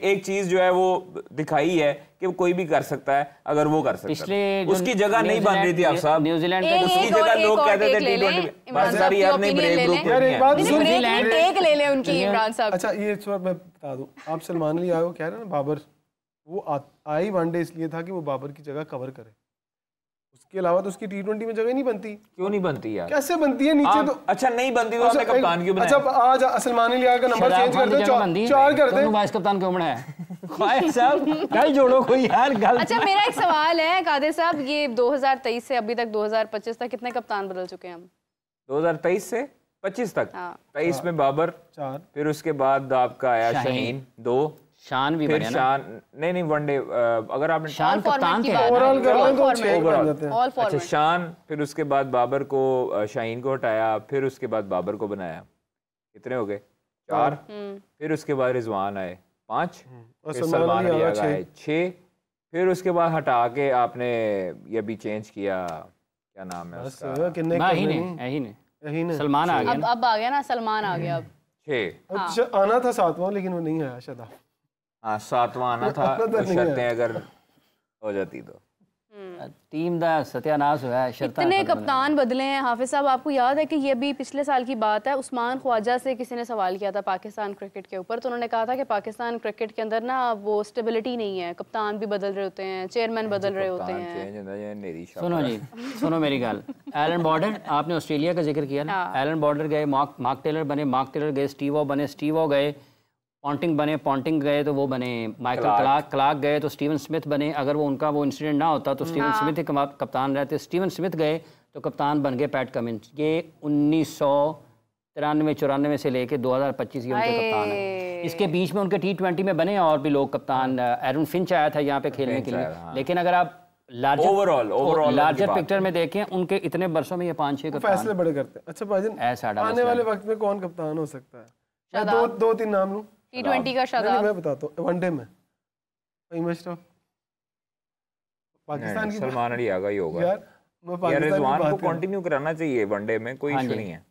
एक चीज जो है वो दिखाई है कि कोई भी कर सकता है अगर वो कर सकता है। उसकी जगह नहीं बन रही थी आप साहब, न्यूजीलैंड उसकी जगह लोग कहते थे T20 बस सारी यार नहीं ब्रेक ग्रुप यार एक बात टेक ले ले उनकी इमरान साहब। अच्छा ये इस बार मैं बता दूं, आप सलमान अली को कह रहे हैं ना बाबर, वो आई वनडे इसलिए था कि वो बाबर की जगह कवर करे, उसके अलावा तो उसकी T20 में जगह नहीं बनती। क्यों नहीं बनती यार? कैसे बनती है नीचे तो? अच्छा नहीं बनती तो आपने कप्तान क्यों बनाया? अच्छा आज सलमान अली का नंबर चेंज कर दो, 4 कर दे, वाइस कप्तान क्यों बनाया? ख्वाहिश साहब गल जोड़ो कोई यार गल। अच्छा मेरा एक सवाल है कादिर साहब, ये 2023 से अभी तक 2025 तक कितने कप्तान बदल चुके हैं हम? 2023 से 25 तक 23 में बाबर 4, फिर उसके बाद आपका आया शाहीन 2, शान भी बने ना? शान नहीं वनडे अगर आपने शान कप्तान थे ओवरऑल कर लें तो 6 बन जाते हैं। अच्छा शान, फिर उसके बाद बाबर को शाहीन को हटाया, फिर उसके बाद बाबर को बनाया, कितने हो गए? 4, फिर उसके बाद रिजवान आए 5, फिर सलमान अली आए 6, फिर उसके बाद हटा के आपने ये भी चेंज किया, क्या नाम है उसका? यही ने सलमान आ गया। अब आ गया ना, सलमान आ गया अब 6। आना था 7वां लेकिन वो नहीं आया शायद। हाँ 7वां आना था, शर्तें अगर हो जाती तो टीम दा सत्यानाश हुआ है। इतने कप्तान बदले हैं हाफिज साहब। आपको याद है कि ये भी पिछले साल की बात है, उस्मान ख्वाजा से किसी ने सवाल किया था पाकिस्तान क्रिकेट के ऊपर, तो उन्होंने कहा था कि पाकिस्तान क्रिकेट के अंदर ना वो स्टेबिलिटी नहीं है, कप्तान भी बदल रहे होते हैं, चेयरमैन बदल रहे होते हैं। सुनो जी, सुनो मेरी गल। एलन बॉर्डर, आपने ऑस्ट्रेलिया का जिक्र किया ना, एलन बॉर्डर गए, मार्क टेलर बने, मार्क टेलर गए, स्टीव ओ बने, स्टीव ओ गए, पॉन्टिंग बने, पॉन्टिंग गए तो वो बने, माइकल क्लार्क गए तो स्टीवन स्मिथ बने। अगर वो उनका वो इंसिडेंट ना होता तो स्टीवन स्मिथ ही कप्तान रहते। स्टीवन स्मिथ गए तो कप्तान बन गए पैट कमिंस। ये 1993-94 से लेके 2025 ये उनके कप्तान हैं। इसके बीच में उनके T20 में बने और भी लोग कप्तान, एरन फिंच आया था यहाँ पे खेलने के लिए। लेकिन अगर आप लार्जर पिक्चर में देखें उनके इतने वर्षों में ये 5-6 कप्तान फैसले बड़े करते हैं। अच्छा भाईजान, ऐसा आने वाले वक्त में कौन कप्तान हो सकता है? दो 3 नाम लूं। T20 का शादाब, मैं बताता हूँ। वनडे में पाकिस्तान की सलमान अली आगा ही होगा यार। रिजवान को कंटिन्यू कराना चाहिए वनडे में, कोई इशू नहीं है।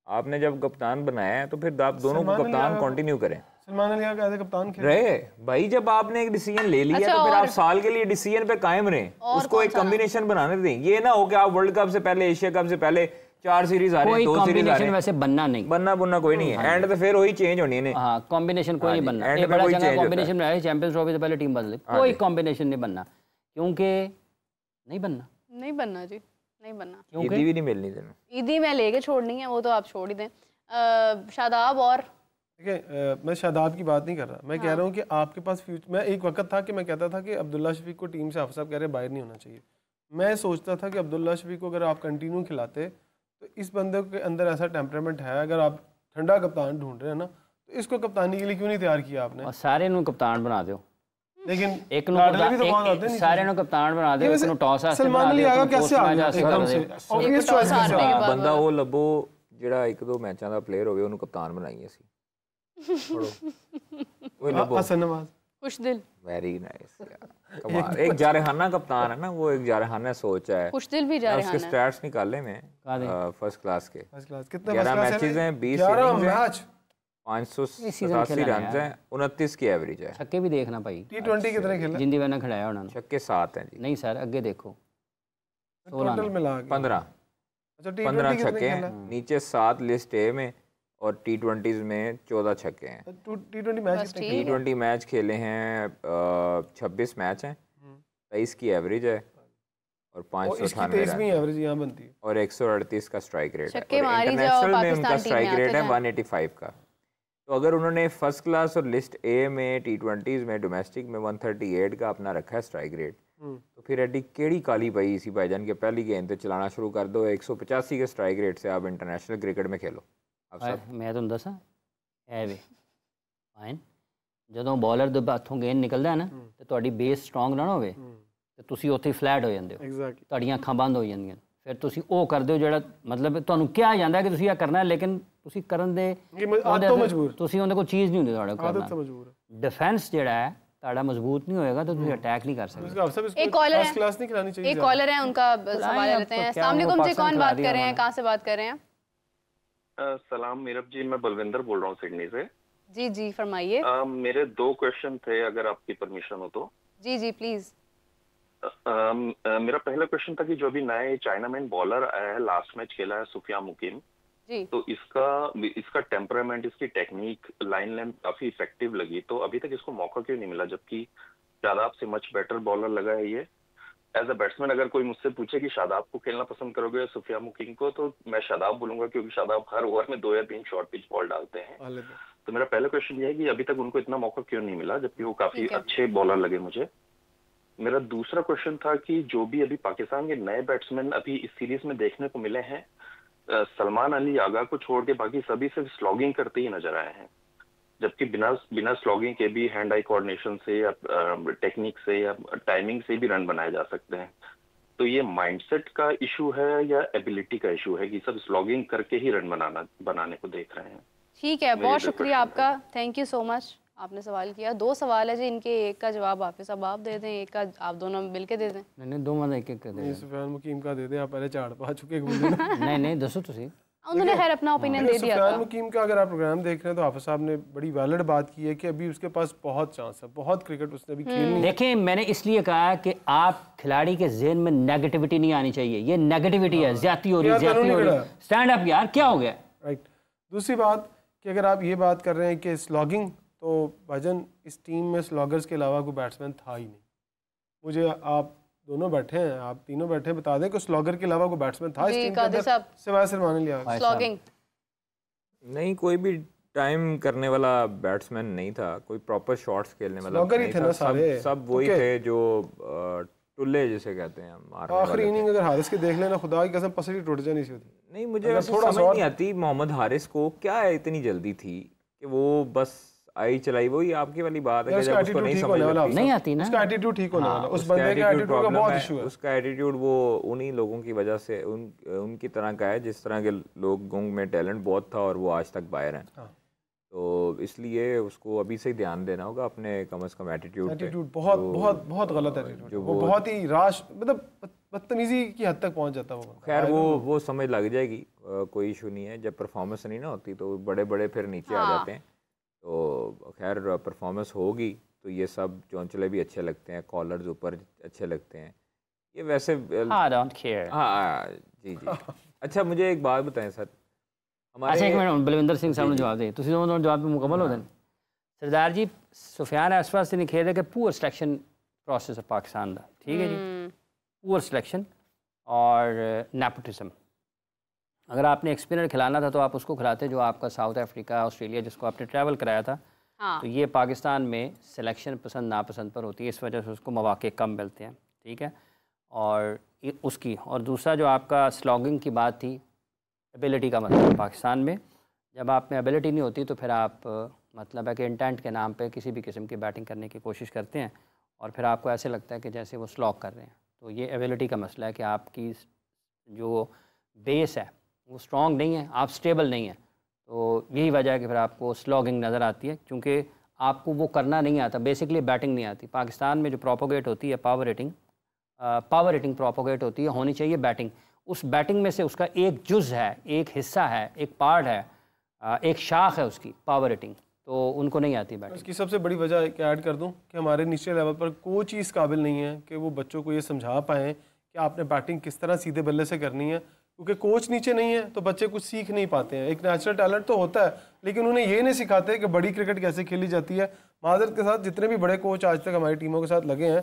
आपने जब कप्तान बनाया है तो फिर आप दोनों को कप्तान कंटिन्यू करें। सलमान अली आगा कप्तान रहे भाई, जब आपने एक डिसीजन ले लिया तो फिर आप साल के लिए डिसीजन पे कायम रहें, उसको एक कॉम्बिनेशन बनाने दें। ये ना हो कि आप वर्ल्ड कप से पहले, एशिया कप से पहले 4 सीरीज आ रहे हैं, 2 सीरीज आ रहे हैं, वैसे बनना नहीं, बनना कोई नहीं है। एंड तो फिर वही चेंज होनी है। हां, कॉम्बिनेशन कोई नहीं बनना। ये बड़ा जगह कॉम्बिनेशन में है, चैंपियंस ट्रॉफी से पहले टीम बदले, कोई कॉम्बिनेशन नहीं बनना, क्योंकि नहीं बनना जी, नहीं बनना। ईदी भी नहीं मिलनी तेन, ईदी में लेके छोड़नी है, वो तो आप छोड़ ही दें। शादाब और देखिए, मैं शादाब की बात नहीं कर रहा, मैं कह रहा हूँ कि आपके पास फ्यूचर। मैं एक वक्त था कि मैं कहता था कि अब्दुल्ला शफीक को टीम से हाफिज साहब कह रहे बाहर नहीं होना चाहिए। मैं सोचता था कि अब्दुल्ला शफीक को अगर आप कंटिन्यू खिलाते तो इस बंदे के अंदर ऐसा टेम्परामेंट है, अगर आप ठंडा कप्तान ढूंढ रहे हैं ना तो इसको कप्तानी के लिए क्यों नहीं तैयार किया आपने? और सारे नु कप्तान बना दो, लेकिन एक सारे नु कप्तान बना दो, एक नु टॉस आस्ते सलमान अली आगा कैसे आ गया एकदम से? ऑब्वियस चॉइस है बंदा वो लबो ਜਿਹੜਾ 1-2 ਮੈਚਾਂ ਦਾ ਪਲੇਅਰ ਹੋਵੇ ਉਹਨੂੰ ਕਪਤਾਨ ਬਣਾਈਏ ਅਸੀਂ। वो लबो हसन नवाज, खुशदिल, वेरी नाइस यार, कमाल। एक जारहाना कप्तान है ना, वो एक जारहाना सोच है। खुशदिल भी जारहाना है। उसके स्टैट्स निकाले मैं फर्स्ट क्लास के। कितने 11 मैचेस हैं, 20 मैच, 587 रन हैं, 29 की एवरेज है। छक्के भी देखना भाई, T20 कितने खेले? जिंदी मैंने खिलाया उन्होंने छक्के 7 हैं जी। नहीं सर, आगे देखो, टोटल मिला के 15। अच्छा, 15 छक्के हैं, नीचे 7 लिस्ट ए में, और T20s में 14 छक्के हैं। T20 मैच खेले हैं, 26 मैच हैं, 23 की एवरेज है और 598 एवरेज यहाँ बनती है, और 138 का स्ट्राइक रेट है। इंटरनेशनल में उनका स्ट्राइक रेट है 185 का। तो अगर उन्होंने फर्स्ट क्लास और लिस्ट ए में T20s में डोमेस्टिक में 138 का अपना रखा है स्ट्राइक रेट, तो फिर एडी केड़ी काली पाई इसी भाईजान के पहली गेंद पे चलाना शुरू कर दो। 185 के स्ट्राइक रेट से आप इंटरनेशनल क्रिकेट में खेलो। मैं तुम दसा है वे फाइन, ਜਦੋਂ ਬੋਲਰ ਦੇ ਹੱਥੋਂ ਗੇਂਦ ਨਿਕਲਦਾ ਹੈ ਨਾ ਤੇ ਤੁਹਾਡੀ ਬੇਸ ਸਟਰੋਂਗ ਨਾ ਹੋਵੇ ਤੇ ਤੁਸੀਂ ਉੱਥੇ ਫਲੈਟ ਹੋ ਜਾਂਦੇ ਹੋ, ਤੁਹਾਡੀਆਂ ਅੱਖਾਂ ਬੰਦ ਹੋ ਜਾਂਦੀਆਂ, ਫਿਰ ਤੁਸੀਂ ਉਹ ਕਰਦੇ ਹੋ ਜਿਹੜਾ ਮਤਲਬ ਤੁਹਾਨੂੰ ਕਿਹਾ ਜਾਂਦਾ ਕਿ ਤੁਸੀਂ ਇਹ ਕਰਨਾ ਹੈ, ਲੇਕਿਨ ਤੁਸੀਂ ਕਰਨ ਦੇ ਤੁਸੀਂ ਉਹਦੇ ਕੋਲ ਚੀਜ਼ ਨਹੀਂ ਹੁੰਦੀ ਤੁਹਾਡੇ ਕੋਲ। डिफेंस ਜਿਹੜਾ ਹੈ ਤੁਹਾਡਾ ਮਜ਼ਬੂਤ नहीं होएगा तो ਤੁਸੀਂ अटैक नहीं कर सकते। एक कॉलर है, एक कॉलर है, उनका सवाल लेते हैं। अस्सलाम वालेकुम जी, कौन बात कर रहे हैं, कहाँ से बात कर रहे हैं? सलाम मीरब जी, मैं बलविंदर बोल रहा हूँ सिडनी से। जी जी फरमाइए। मेरे 2 क्वेश्चन थे, अगर आपकी परमिशन हो तो। जी जी प्लीज। मेरा पहला क्वेश्चन था कि जो अभी नए चाइनामैन बॉलर आया है, लास्ट मैच खेला है, सुफिया मुकीम, जी। तो इसका टेम्परामेंट, इसकी टेक्निक, लाइन लेंथ काफी इफेक्टिव लगी, तो अभी तक इसको मौका क्यों नहीं मिला, जबकि शादाब से मच बेटर बॉलर लगा है ये। एज अ बैट्समैन अगर कोई मुझसे पूछे कि शादाब को खेलना पसंद करोगे या सुफिया मुकीम को, तो मैं शादाब बोलूंगा, क्योंकि शादाब हर ओवर में 2 या 3 शॉर्ट पिच बॉल डालते हैं। तो मेरा पहला क्वेश्चन ये है कि अभी तक उनको इतना मौका क्यों नहीं मिला, जबकि वो काफी अच्छे बॉलर लगे मुझे। मेरा दूसरा क्वेश्चन था कि जो भी अभी पाकिस्तान के नए बैट्समैन अभी इस सीरीज में देखने को मिले हैं, सलमान अली आगा को छोड़ के बाकी सभी सिर्फ स्लॉगिंग करते ही नजर आए हैं, जबकि बिना स्लॉगिंग के भी हैंड आई कोऑर्डिनेशन से या टेक्निक से या टाइमिंग से भी रन बनाए जा सकते हैं। तो ये माइंडसेट का इशू है या एबिलिटी का इशू है कि सब स्लॉगिंग करके ही रन बनाने को देख रहे हैं? ठीक है, बहुत शुक्रिया आपका, थैंक यू सो मच। आपने सवाल किया, 2 सवाल है जी, इनके एक का जवाब हाफिज साहब आप दे दें, एक का आप दोनों मिलके दे दें। नहीं 2 में एक कर दें। सुफियान मुकीम का दे दें, आप पहले झाड़ पा चुके नहीं दसो तो सही। उन्होंने खैर अपना ओपिनियन दे दिया था। सुफियान मुकीम का अगर आप प्रोग्राम देख रहे हैं तो हाफिज साहब ने बड़ी वैलिड बात की है कि अभी उसके पास बहुत चांस है, बहुत क्रिकेट उसने अभी खेलनी है। देखिए मैंने इसलिए कहा कि आप खिलाड़ी के ज़हन में नेगेटिविटी नहीं आनी चाहिए, ये नेगेटिविटी है, ज्यादती हो रही है, ज्यादती हो रही है, स्टैंड अप यार, क्या हो गया। राइट। दूसरी बात कि अगर आप ये बात कर रहे हैं कि स्लॉगिंग, तो भाईजान इस टीम में स्लॉगर्स के अलावा कोई बैट्समैन था ही नहीं। मुझे आप दोनों बैठे हैं, आप तीनों बैठे हैं, बता दें कि स्लॉगर के अलावा कोई बैट्समैन था इस टीम के अंदर सिवाय सलमान अली आगा? स्लॉगिंग नहीं, कोई भी टाइम करने वाला बैट्समैन नहीं था, कोई प्रॉपर शॉट्स खेलने वाला नहीं था। सब वही थे जो टुल्ले जिसे कहते हैं हम। आखिरी इनिंग अगर हारिस के देख लेना, खुदा की कसम पसली टूट जानी सी होती। नहीं, मुझे थोड़ा समझ नहीं आती मोहम्मद हारिस को क्या है इतनी जल्दी थी कि वो बस आई चलाई। वही आपकी वाली बात है कि जब उसको नहीं समझ नहीं आती ना, उसका एटीट्यूड ठीक होने वाला, उस बंदे का एटीट्यूड का बहुत इशू है। उसका एटीट्यूड वो उन्हीं लोगों की वजह से उनकी तरह का है जिस तरह के लोगों में टैलेंट बहुत था और वो आज तक बाहर हैं। तो इसलिए उसको अभी से ही ध्यान देना होगा अपने कम से कम एटीट्यूड बहुत बहुत बहुत गलत एटीट्यूड, वो बहुत ही राश, मतलब बदतमीजी की हद तक पहुंच जाता है। खैर वो समझ लग जाएगी, कोई इशू नहीं है। जब परफॉर्मेंस नहीं ना होती तो बड़े बड़े फिर नीचे आ जाते हैं। तो खैर परफॉर्मेंस होगी तो ये सब चौंचले भी अच्छे लगते हैं, कॉलर्स ऊपर अच्छे लगते हैं, ये वैसे हाँ जी जी। अच्छा मुझे एक बात बताएं सर, अच्छा एक मिनट, बलविंदर सिंह साहब ने जवाब दे, तुम दोनों जवाब पे मुकम्मल हो जाए। सरदार जी सुफियान इस वास्ते नहीं खेल रहे कि पुअर सिलेक्शन प्रोसेस है पाकिस्तान का, ठीक है जी, पुअर सिलेक्शन और नेपोटिज्म। अगर आपने एक स्पिनर खिलाना था तो आप उसको खिलाते जो आपका साउथ अफ्रीका, ऑस्ट्रेलिया, जिसको आपने ट्रैवल कराया था। हाँ। तो ये पाकिस्तान में सिलेक्शन पसंद नापसंद पर होती है, इस वजह से उसको मौके कम मिलते हैं, ठीक है। और उसकी और दूसरा जो आपका स्लॉगिंग की बात थी, एबिलिटी का मतलब पाकिस्तान में जब आप में एबिलिटी नहीं होती तो फिर आप मतलब है कि इंटेंट के नाम पे किसी भी किस्म की बैटिंग करने की कोशिश करते हैं और फिर आपको ऐसे लगता है कि जैसे वो स्लॉग कर रहे हैं। तो ये एबिलिटी का मसला है कि आपकी जो बेस है वो स्ट्रॉन्ग नहीं है, आप स्टेबल नहीं है। तो यही वजह है कि फिर आपको स्लॉगिंग नज़र आती है, क्योंकि आपको वो करना नहीं आता, बेसिकली बैटिंग नहीं आती। पाकिस्तान में जो प्रोपोगेट होती है पावर रेटिंग प्रोपोगेट होती है, होनी चाहिए बैटिंग। उस बैटिंग में से उसका एक जुज़ है, एक हिस्सा है, एक पार्ट है, एक शाख है उसकी पावर रेटिंग, तो उनको नहीं आती बैटिंग। उसकी सबसे बड़ी वजह एक ऐड कर दूं कि हमारे नीचे लेवल पर कोच ही इस काबिल नहीं है कि वो बच्चों को ये समझा पाएँ कि आपने बैटिंग किस तरह सीधे बल्ले से करनी है, क्योंकि कोच नीचे नहीं है तो बच्चे कुछ सीख नहीं पाते हैं। एक नेचुरल टैलेंट तो होता है लेकिन उन्हें ये नहीं सिखाते कि बड़ी क्रिकेट कैसे खेली जाती है। माजरत के साथ जितने भी बड़े कोच आज तक हमारी टीमों के साथ लगे हैं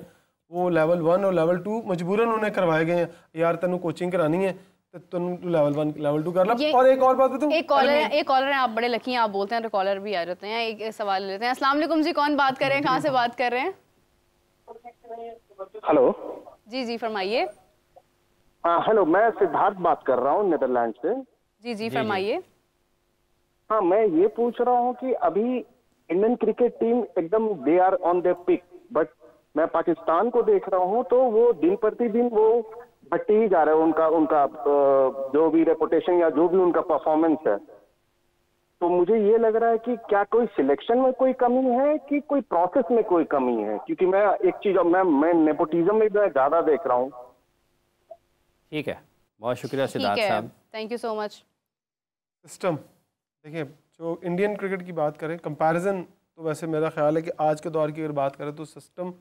वो लेवल 1 और लेवल 2 मजबूरन उन्हें करवाए गए हैं, यार तेनू कोचिंग करानी है तो तुम लेवल 1 लेवल 2 कर ला। और एक और बात बताऊं, एक कॉलर है, आप बड़े लकी हैं, आप बोलते हैं तो कॉलर भी आ जाते हैं। एक सवाल लेते हैं। अस्सलाम वालेकुम जी, कौन बात कर रहे हैं, कहाँ से बात कर रहे हैं? हेलो जी जी फरमाइए। हेलो, मैं सिद्धार्थ बात कर रहा हूँ नीदरलैंड से। जी जी फरमाइए। हाँ, मैं ये पूछ रहा हूँ कि अभी इंडियन क्रिकेट टीम एकदम they are on their peak, but मैं पाकिस्तान को देख रहा हूँ तो वो दिन प्रतिदिन वो घटते ही जा रहे हैं, उनका जो भी रेपुटेशन या जो भी उनका परफॉर्मेंस है। तो मुझे ये लग रहा है कि क्या कोई सिलेक्शन में कोई कमी है कि कोई प्रोसेस में कोई कमी है, क्योंकि मैं एक चीज मैं नेपोटिज्म में ज्यादा देख रहा हूँ। ठीक है, बहुत शुक्रिया सिद्धार्थ साहब, thank you so much. System देखिए, जो इंडियन क्रिकेट की बात करें, कंपैरिजन तो वैसे मेरा ख्याल है कि आज के दौर की अगर बात करें तो सिस्टम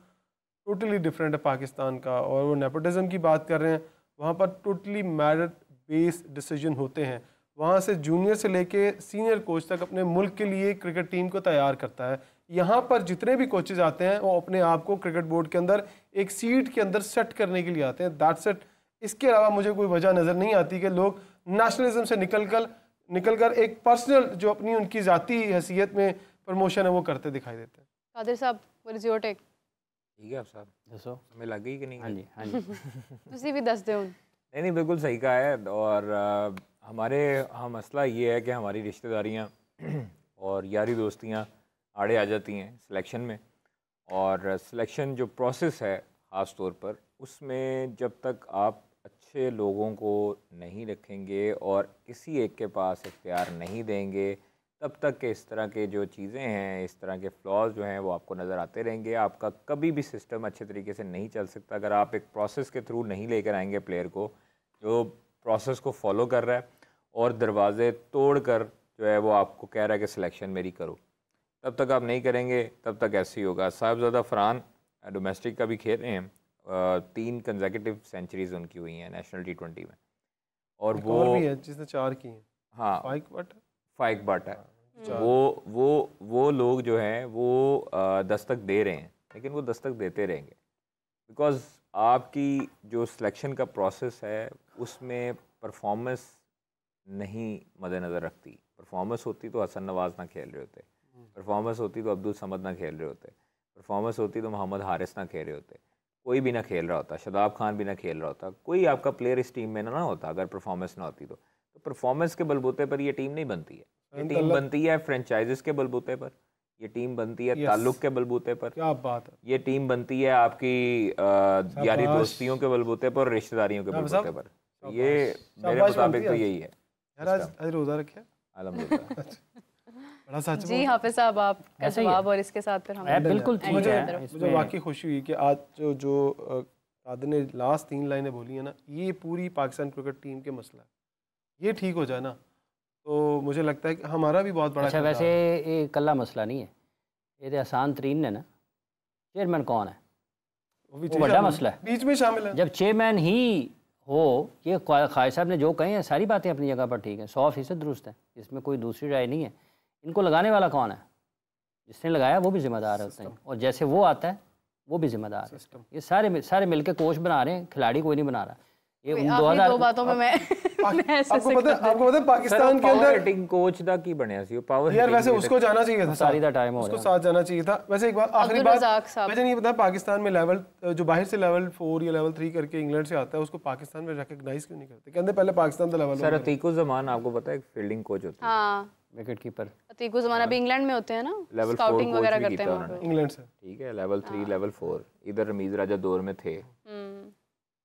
टोटली डिफरेंट है पाकिस्तान का। और वो नेपोटिज्म की बात कर रहे हैं, वहाँ पर टोटली मेरिट बेस्ड डिसीजन होते हैं। वहाँ से जूनियर से लेके सीनियर कोच तक अपने मुल्क के लिए क्रिकेट टीम को तैयार करता है। यहाँ पर जितने भी कोचेज आते हैं वो अपने आप को क्रिकेट बोर्ड के अंदर एक सीट के अंदर सेट करने के लिए आते हैं, दैट्स इट। इसके अलावा मुझे कोई वजह नज़र नहीं आती कि लोग नेशनलिज्म से निकल कर एक पर्सनल जो अपनी उनकी ज़ाती हैसियत में प्रमोशन है वो करते दिखाई देते हैं। कादिर साहब, व्हाट इज योर टेक? ठीक है आप साहब, दसो हमें लग गई कि नहीं? हाँ जी, हाँ जी। तुसी भी दस दो। नहीं, बिल्कुल सही कहा है। और हमारे मसला ये है कि हमारी रिश्तेदारियाँ और यारी दोस्तियाँ आड़े आ जाती हैं सिलेक्शन में। और सिलेक्शन जो प्रोसेस है ख़ास तौर पर, उसमें जब तक आप अच्छे लोगों को नहीं रखेंगे और किसी एक के पास इख्तियार नहीं देंगे, तब तक के इस तरह के जो चीज़ें हैं, इस तरह के फ्लॉज जो हैं वो आपको नज़र आते रहेंगे। आपका कभी भी सिस्टम अच्छे तरीके से नहीं चल सकता अगर आप एक प्रोसेस के थ्रू नहीं लेकर आएंगे प्लेयर को, जो प्रोसेस को फॉलो कर रहा है और दरवाजे तोड़ कर जो है वो आपको कह रहा है कि सिलेक्शन मेरी करो। तब तक आप नहीं करेंगे, तब तक ऐसे ही होगा। साहिबजादा फरहान डोमेस्टिक का भी खेल रहे हैं, 3 कंसेक्यूटिव सेंचुरीज उनकी हुई हैं नेशनल T20 में। और वो भी है जिसने 4 की हैं। हाँ, फाइक बट है। वो लोग जो हैं वो दस्तक दे रहे हैं, लेकिन वो दस्तक देते रहेंगे बिकॉज आपकी जो सिलेक्शन का प्रोसेस है उसमें परफॉर्मेंस नहीं मद्देनज़र रखती। परफॉर्मेंस होती तो हसन नवाज़ ना खेल रहे होते, परफॉर्मेंस होती तो अब्दुल समद ना खेल रहे होते, परफॉर्मेंस होती तो मोहम्मद हारिस ना खेल रहे होते, कोई भी ना खेल रहा होता, शादाब खान भी ना खेल रहा होता, कोई आपका प्लेयर इस टीम में ना होता अगर परफॉर्मेंस ना होती तो परफॉर्मेंस के बलबूते पर ये टीम नहीं बनती है। ये टीम बनती है फ्रेंचाइजेस के बलबूते पर, ये टीम बनती है ताल्लुक के बलबूते पर, क्या बात है, ये टीम बनती है आपकी यारी दोस्तियों के बलबूते पर, रिश्तेदारियों के बलबूते पर। ये मेरे मुताबिक तो यही है। आज रोजा रखे अल्हम्दुलिल्लाह। बड़ा सच जी हाफिज साहब, आप का जवाब और इसके साथ फिर हम बिल्कुल मुझे वाकई खुशी हुई कि आज जो कादिर ने लास्ट 3 लाइनें बोली है ना, ये पूरी पाकिस्तान क्रिकेट टीम के मसला है। ये ठीक हो जाए ना तो मुझे लगता है कि हमारा भी बहुत बड़ा। अच्छा, वैसे ये कल्ला मसला नहीं है, ये तो आसान तरीन है ना। चेयरमैन कौन है वो बड़ा मसला है, बीच में शामिल है। जब चेयरमैन ही हो, ये ख्वाहिश साहब ने जो कहे हैं सारी बातें अपनी जगह पर ठीक है, 100% दुरुस्त है, इसमें कोई दूसरी राय नहीं है। इनको लगाने वाला कौन है? जिसने लगाया वो भी जिम्मेदार है उसने, और जैसे वो आता है वो भी जिम्मेदार है। ये सारे मिलके कोच बना रहे हैं, खिलाड़ी कोई नहीं बना रहा। ये 2000 दो बातों में मैं आपको पता है पाकिस्तान के अंदर रेटिंग कोच दा की बनया सी पावर यार, वैसे उसको जाना चाहिए था, सारी दा टाइम हो उसको साथ जाना चाहिए था। वैसे एक बात आखिरी बात, मुझे नहीं पता पाकिस्तान में लेवल जो बाहर से लेवल 4 या लेवल 3 करके इंग्लैंड से आता है, उसको पाकिस्तान में रिकॉग्नाइज क्यों नहीं करते? कहते पहले पाकिस्तान का लेवल। सर अतीकुल जमान आपको पता है फील्डिंग कोच होता है, हाँ विकेट कीपर अतीकुल जमान अभी इंग्लैंड में होते हैं ना, लेवल स्काउटिंग 4 वगैरह कोच करते हैं इंग्लैंड से, ठीक है, लेवल 3 लेवल 4 इधर रमीज राजा दौर में थे।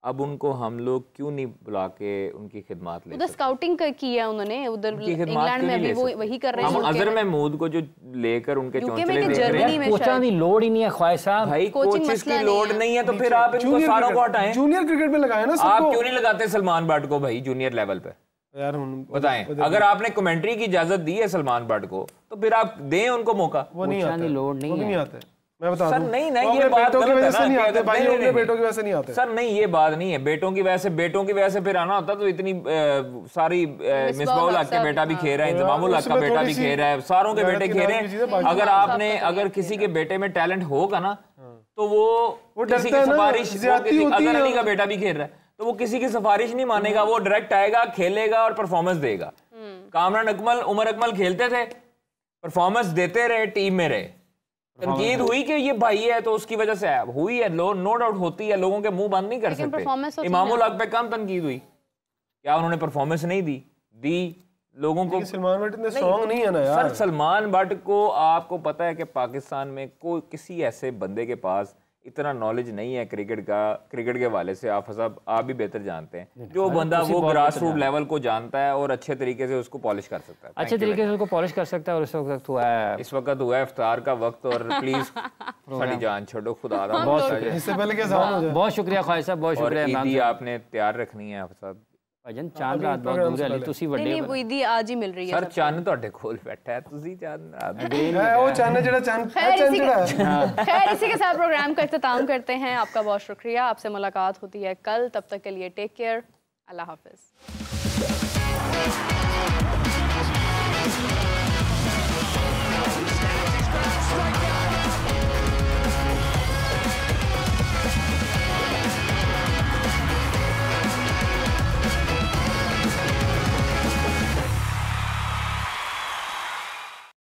अब उनको हम लोग क्यों नहीं बुला के उनकी खिदमत ले? उधर स्काउटिंग की है उन्होंने, उधर इंग्लैंड में अभी वो वही कर रहे हैं। हम अजहर महमूद को जो लेकर उनके चौंचले देख रहे हैं, कोचों की लोड ही नहीं है ख्वाहिश साहब, भाई कोचेस की लोड नहीं है तो फिर आप इनको सारों को हटाएं। जूनियर क्रिकेट में लगाए ना सबको। आप क्यों नहीं लगाते सलमान बट को भाई जूनियर लेवल पे? यार बताएं, अगर आपने कमेंट्री की इजाजत दी है सलमान बट को तो फिर आप दें उनको मौका। वो नहीं आते, लोड नहीं आते। मैं बता सर नहीं ये बात बेटों की वजह से नहीं आते भाई, नहीं, बेटों की वजह से नहीं आते सर, नहीं ये बात नहीं है। बेटों की वजह से फिर आना होता तो इतनी सारी मिसबाउल हक के बेटा भी खेल रहा है, इंतजामुल हक का बेटा भी खेल रहा है, सारों के बेटे खेल रहे हैं। अगर किसी के बेटे में टैलेंट होगा ना तो वो किसी की सिफारिश, अगर अली का बेटा भी खेल रहा है तो वो किसी की सिफारिश नहीं मानेगा, वो डायरेक्ट आएगा, खेलेगा और परफॉर्मेंस देगा। कामरान अकमल, उमर अकमल खेलते थे, परफॉर्मेंस देते रहे, टीम में रहे। तनकीद हुई कि ये भाई है तो उसकी वजह से हुई है, नो डाउट होती है, लोगों के मुंह बंद नहीं कर सकते। इमामुल हक पे कम तनकीद हुई, क्या उन्होंने परफॉर्मेंस नहीं दी लोगों को? सलमान बट इतने स्ट्रांग नहीं है ना यार। सर सलमान बट को आपको पता है कि पाकिस्तान में कोई किसी ऐसे बंदे के पास इतना नॉलेज नहीं है क्रिकेट के हवाले से। आप भी बेहतर जानते हैं, जो बंदा वो ग्रास रूट लेवल को जानता है और अच्छे तरीके से उसको पॉलिश कर सकता है, अच्छे तरीके से उसको पॉलिश कर सकता है। और इस वक्त हुआ है इफ्तार का वक्त, और प्लीज साड़ी जान छोड़ो, खुदा इससे पहले क्या बहुत शुक्रिया ख्वाहिश साहब, बहुत शुक्रिया। ईदी आपने तैयार रखनी है आप साहब, ਭਜਨ ਚਾਂਦ ਰਾਤ ਬਹੁਤ ਦੂਰ ਹੈ ਲਈ ਤੁਸੀਂ ਵੱਡੇ नहीं वो ईदी आज ही मिल रही है सर चंद ਤੁਹਾਡੇ ਕੋਲ ਬੈਠਾ ਹੈ ਤੁਸੀਂ ਚੰਨ है वो चंद ਜਿਹੜਾ चंद खैर इसी के साथ प्रोग्राम का इख्तिताम करते हैं। आपका बहुत शुक्रिया। आपसे मुलाकात होती है कल, तब तक के लिए टेक केयर, अल्लाह हाफिज।